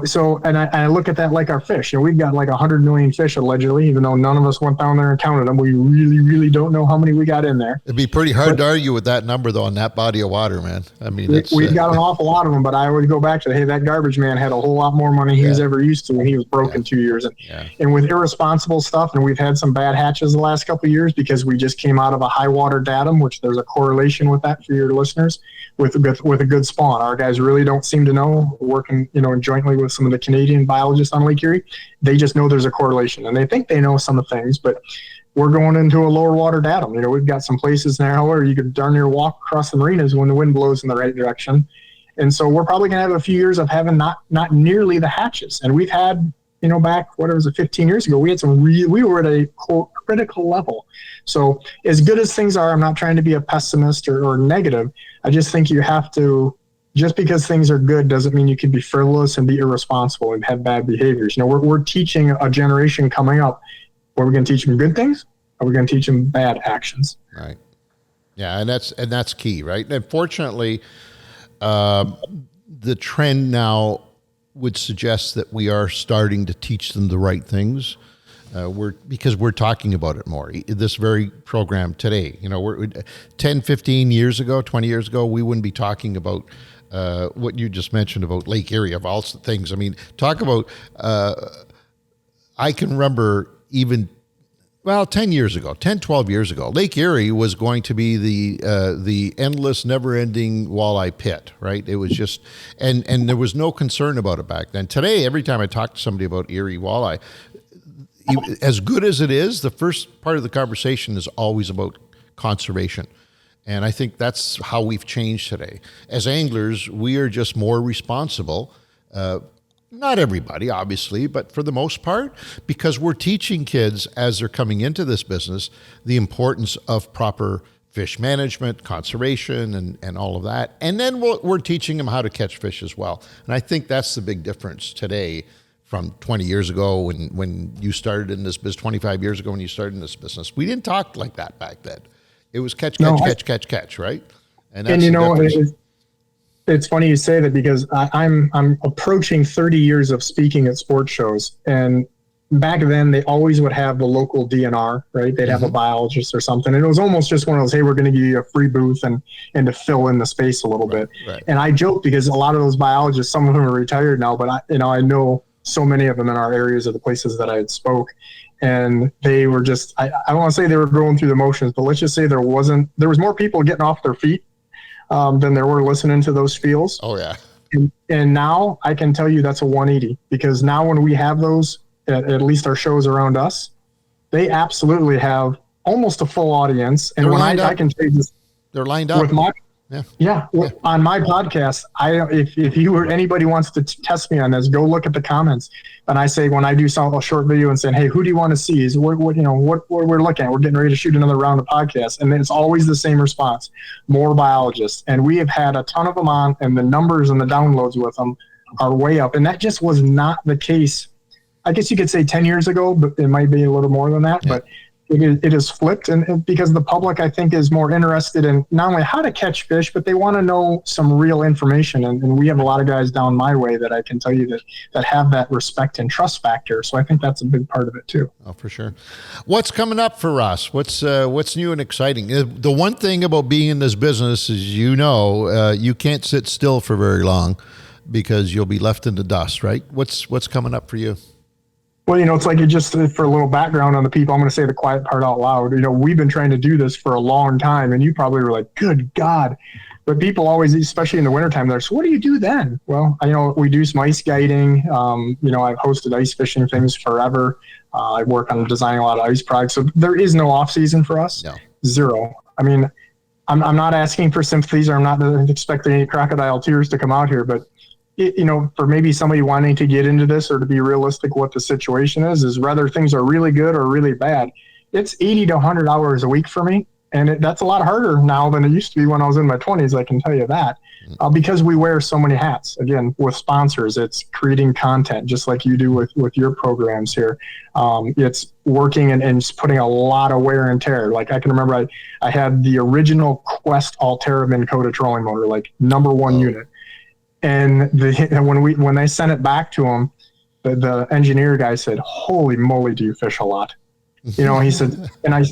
So, and I look at that like our fish. We've got like 100 million fish allegedly, even though none of us went down there and counted them. We really, really don't know how many we got in there. It'd be pretty hard to argue with that number, though, on that body of water, man. I mean, we've got an awful lot of them, but I always go back to, hey, that garbage man had a whole lot more money he was ever used to when he was broke in 2 years. And with irresponsible stuff, and we've had some bad hatches the last couple of years because we just came out of a high water datum, which there's a correlation with that for your listeners, with a good spawn. Our guys really don't seem to know, working, jointly with some of the Canadian biologists on Lake Erie. They just know there's a correlation, and they think they know some of things, but we're going into a lower water datum. We've got some places now where you could darn near walk across the marinas when the wind blows in the right direction. And so we're probably going to have a few years of having not nearly the hatches. And we've had, back, 15 years ago, we had we were at a quote critical level. So as good as things are, I'm not trying to be a pessimist or negative. I just think you have to, just because things are good doesn't mean you can be frivolous and be irresponsible and have bad behaviors. We're teaching a generation coming up. Are we going to teach them good things? Or are we going to teach them bad actions? Right. Yeah, and that's key, right? And fortunately, the trend now would suggest that we are starting to teach them the right things. Because we're talking about it more. This very program today, we're 10, 15 years ago, 20 years ago, we wouldn't be talking about what you just mentioned about Lake Erie, of all things. I mean, talk about, I can remember well, 10 years ago, 10, 12 years ago, Lake Erie was going to be the endless, never-ending walleye pit, right? It was just, and there was no concern about it back then. Today, every time I talk to somebody about Erie walleye, as good as it is, the first part of the conversation is always about conservation. And I think that's how we've changed today. As anglers, we are just more responsible. Not everybody, obviously, but for the most part, because we're teaching kids as they're coming into this business the importance of proper fish management, conservation, and all of that. And then we're teaching them how to catch fish as well. And I think that's the big difference today from 20 years ago when you started in this business, 25 years ago when you started in this business. We didn't talk like that back then. It was catch, right? And that's you the know, difference. it's funny you say that because I'm approaching 30 years of speaking at sports shows, and back then they always would have the local DNR, right? They'd have a biologist or something, and it was almost just one of those, hey, we're going to give you a free booth and to fill in the space a little bit. Right. And I joke because a lot of those biologists, some of them are retired now, but I know so many of them in our areas of the places that I had spoke, and they were just, I don't want to say they were going through the motions, but let's just say there was more people getting off their feet than there were listening to those spiels. Oh, yeah. And now I can tell you that's a 180, because now when we have those, at least our shows around us, they absolutely have almost a full audience. And when I can say this, they're lined up. With my, on my podcast, if anybody wants to test me on this, go look at the comments. And I say, when I do a short video and saying, hey, who do you want to see? Is what we're looking at. We're getting ready to shoot another round of podcasts. And then it's always the same response: more biologists. And we have had a ton of them on, and the numbers and the downloads with them are way up. And that just was not the case. I guess you could say 10 years ago, but it might be a little more than that. Yeah. But it is flipped, and because the public, I think, is more interested in not only how to catch fish, but they want to know some real information. And we have a lot of guys down my way that I can tell you that have that respect and trust factor. So I think that's a big part of it too. Oh, for sure. What's coming up for Ross? What's new and exciting? The one thing about being in this business is, you can't sit still for very long because you'll be left in the dust, right? What's coming up for you? Well, it's like, just for a little background on the people, I'm going to say the quiet part out loud. We've been trying to do this for a long time, and you probably were like, good God. But people always, especially in the wintertime, they're, so what do you do then? Well, we do some ice guiding. I've hosted ice fishing things forever. I work on designing a lot of ice products. So there is no off season for us. No. Zero. I mean, I'm not asking for sympathies, or I'm not expecting any crocodile tears to come out here, but for maybe somebody wanting to get into this, or to be realistic what the situation is whether things are really good or really bad. It's 80 to 100 hours a week for me. And that's a lot harder now than it used to be when I was in my 20s, I can tell you that. Because we wear so many hats. Again, with sponsors, it's creating content, just like you do with your programs here. It's working and just putting a lot of wear and tear. Like, I can remember I had the original Quest Altera Minn Kota trolling motor, like #1 unit. And when they sent it back to him, the engineer guy said, "Holy moly, do you fish a lot?" He said,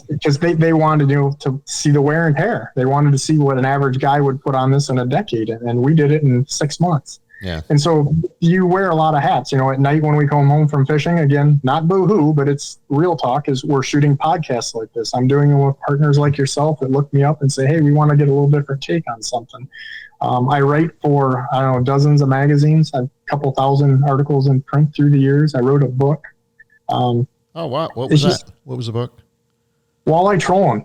because they wanted to see the wear and tear. They wanted to see what an average guy would put on this in a decade, and we did it in 6 months. Yeah. And so you wear a lot of hats. At night when we come home from fishing, again, not boo-hoo, but it's real talk, is we're shooting podcasts like this. I'm doing it with partners like yourself that look me up and say, hey, we want to get a little different take on something. I write for, dozens of magazines. I have a couple thousand articles in print through the years. I wrote a book. Oh, wow. What was that? What was the book? Walleye Trolling.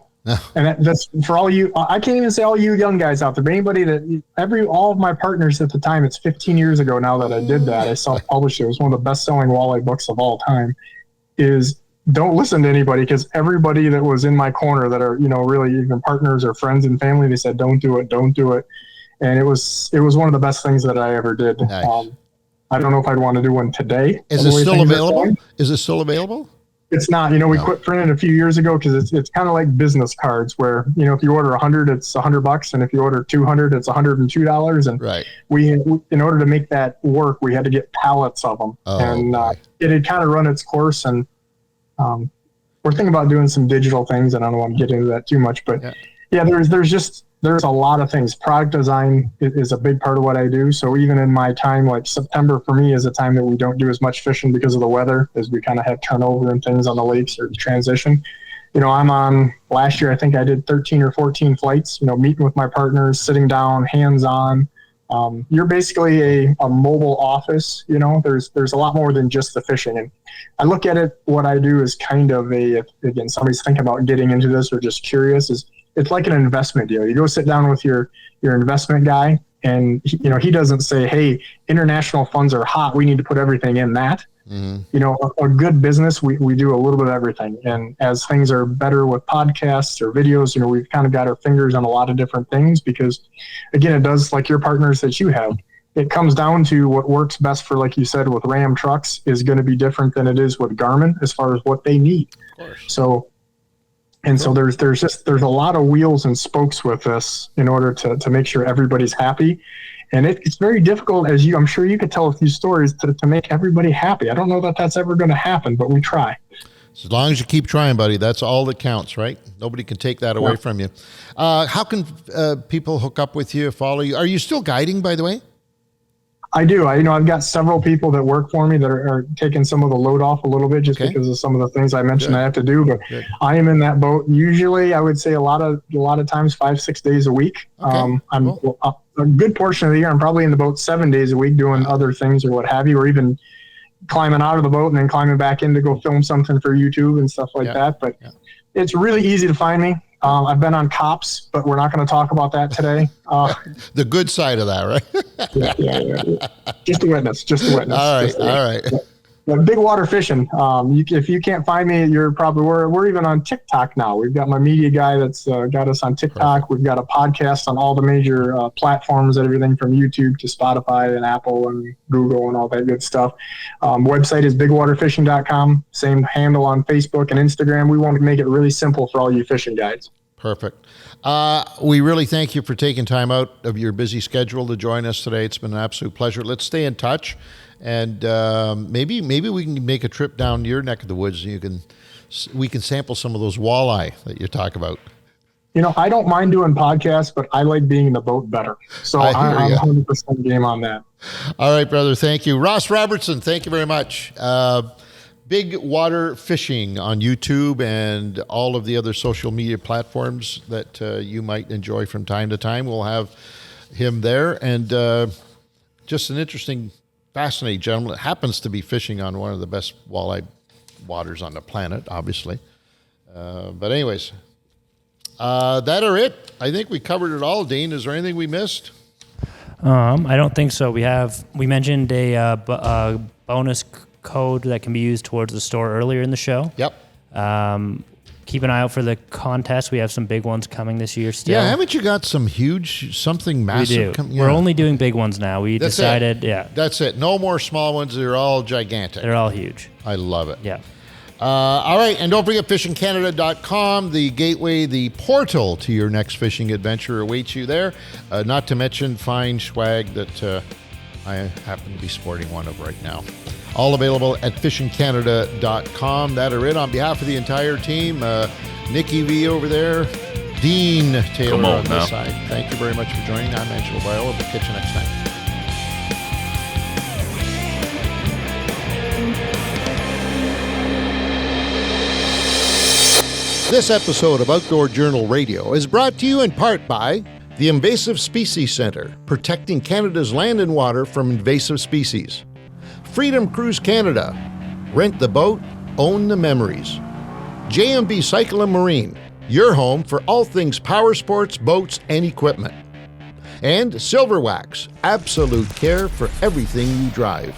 And that's for all you, I can't even say all you young guys out there, but anybody all of my partners at the time, it's 15 years ago now that I did that. I self-published it. It was one of the best-selling walleye books of all time. Is don't listen to anybody, because everybody that was in my corner that are, really even partners or friends and family, they said, don't do it. And it was one of the best things that I ever did. Nice. I don't know if I'd want to do one today. Is it still available? It's not. We quit printing a few years ago because it's kind of like business cards where, if you order 100, it's $100, and if you order 200, it's $102. And right. we in order to make that work, we had to get pallets of them, it had kind of run its course. And we're thinking about doing some digital things, and I don't want to get into that too much, but yeah there's just there's a lot of things. Product design is a big part of what I do. So even in my time, like September for me is a time that we don't do as much fishing because of the weather, as we kind of have turnover and things on the lakes or transition. I'm on, last year, I think I did 13 or 14 flights, meeting with my partners, sitting down, hands-on. You're basically a mobile office. There's a lot more than just the fishing. And I look at it, what I do is kind of if somebody's thinking about getting into this or just curious, it's like an investment deal. You go sit down with your investment guy, and he doesn't say, hey, international funds are hot, we need to put everything in that. A good business, we do a little bit of everything. And as things are better with podcasts or videos, we've kind of got our fingers on a lot of different things, because again, it does, like your partners that you have, it comes down to what works best for, like you said, with Ram trucks is going to be different than it is with Garmin as far as what they need. Of course. So there's a lot of wheels and spokes with this in order to make sure everybody's happy. And it's very difficult, I'm sure you could tell a few stories to make everybody happy. I don't know that that's ever going to happen, but we try. As long as you keep trying, buddy, that's all that counts, right? Nobody can take that away from you. How can people hook up with you, follow you? Are you still guiding, by the way? I do. I've got several people that work for me that are taking some of the load off a little bit just because of some of the things I mentioned I have to do. But I am in that boat usually, I would say a lot of times 5-6 days a week. I'm a good portion of the year. I'm probably in the boat 7 days a week doing other things or what have you, or even climbing out of the boat and then climbing back in to go film something for YouTube and stuff like that. But it's really easy to find me. I've been on Cops, but we're not going to talk about that today. The good side of that, right? Yeah. Just a witness. All right. Like Bigwater fishing. If you can't find me, you're probably, we're even on TikTok now. We've got my media guy that's got us on TikTok. We've got a podcast on all the major platforms, everything from YouTube to Spotify and Apple and Google and all that good stuff. Website is bigwaterfishing.com. Same handle on Facebook and Instagram. We want to make it really simple for all you fishing guides. Perfect. We really thank you for taking time out of your busy schedule to join us today. It's been an absolute pleasure. Let's stay in touch. And maybe we can make a trip down your neck of the woods. And we can sample some of those walleye that you talk about. I don't mind doing podcasts, but I like being in the boat better. So I'm 100% game on that. All right, brother. Thank you. Ross Robertson, thank you very much. Bigwater Fishing on YouTube and all of the other social media platforms that you might enjoy from time to time. We'll have him there. And just an interesting, fascinating gentleman. It happens to be fishing on one of the best walleye waters on the planet, obviously. But anyways, that are it. I think we covered it all. Dean, is there anything we missed? I don't think so. We mentioned a bonus code that can be used towards the store earlier in the show. Yep. Keep an eye out for the contest. We have some big ones coming this year still. Yeah, haven't you got some huge, something massive? We do. We're only doing big ones now. That's decided, That's it. No more small ones. They're all gigantic. They're all huge. I love it. Yeah. All right, and don't forget fishingcanada.com, the gateway, the portal to your next fishing adventure awaits you there. Not to mention fine swag that I happen to be sporting one of right now. All available at fishingcanada.com. That are it. On behalf of the entire team, Nikki V over there, Dean Taylor on this side. Thank you very much for joining. I'm Angelo Viola. We'll catch you next time. This episode of Outdoor Journal Radio is brought to you in part by the Invasive Species Centre, protecting Canada's land and water from invasive species. Freedom Cruise Canada, rent the boat, own the memories. JMB Cycle and Marine, your home for all things power sports, boats, and equipment. And Silverwax, absolute care for everything you drive.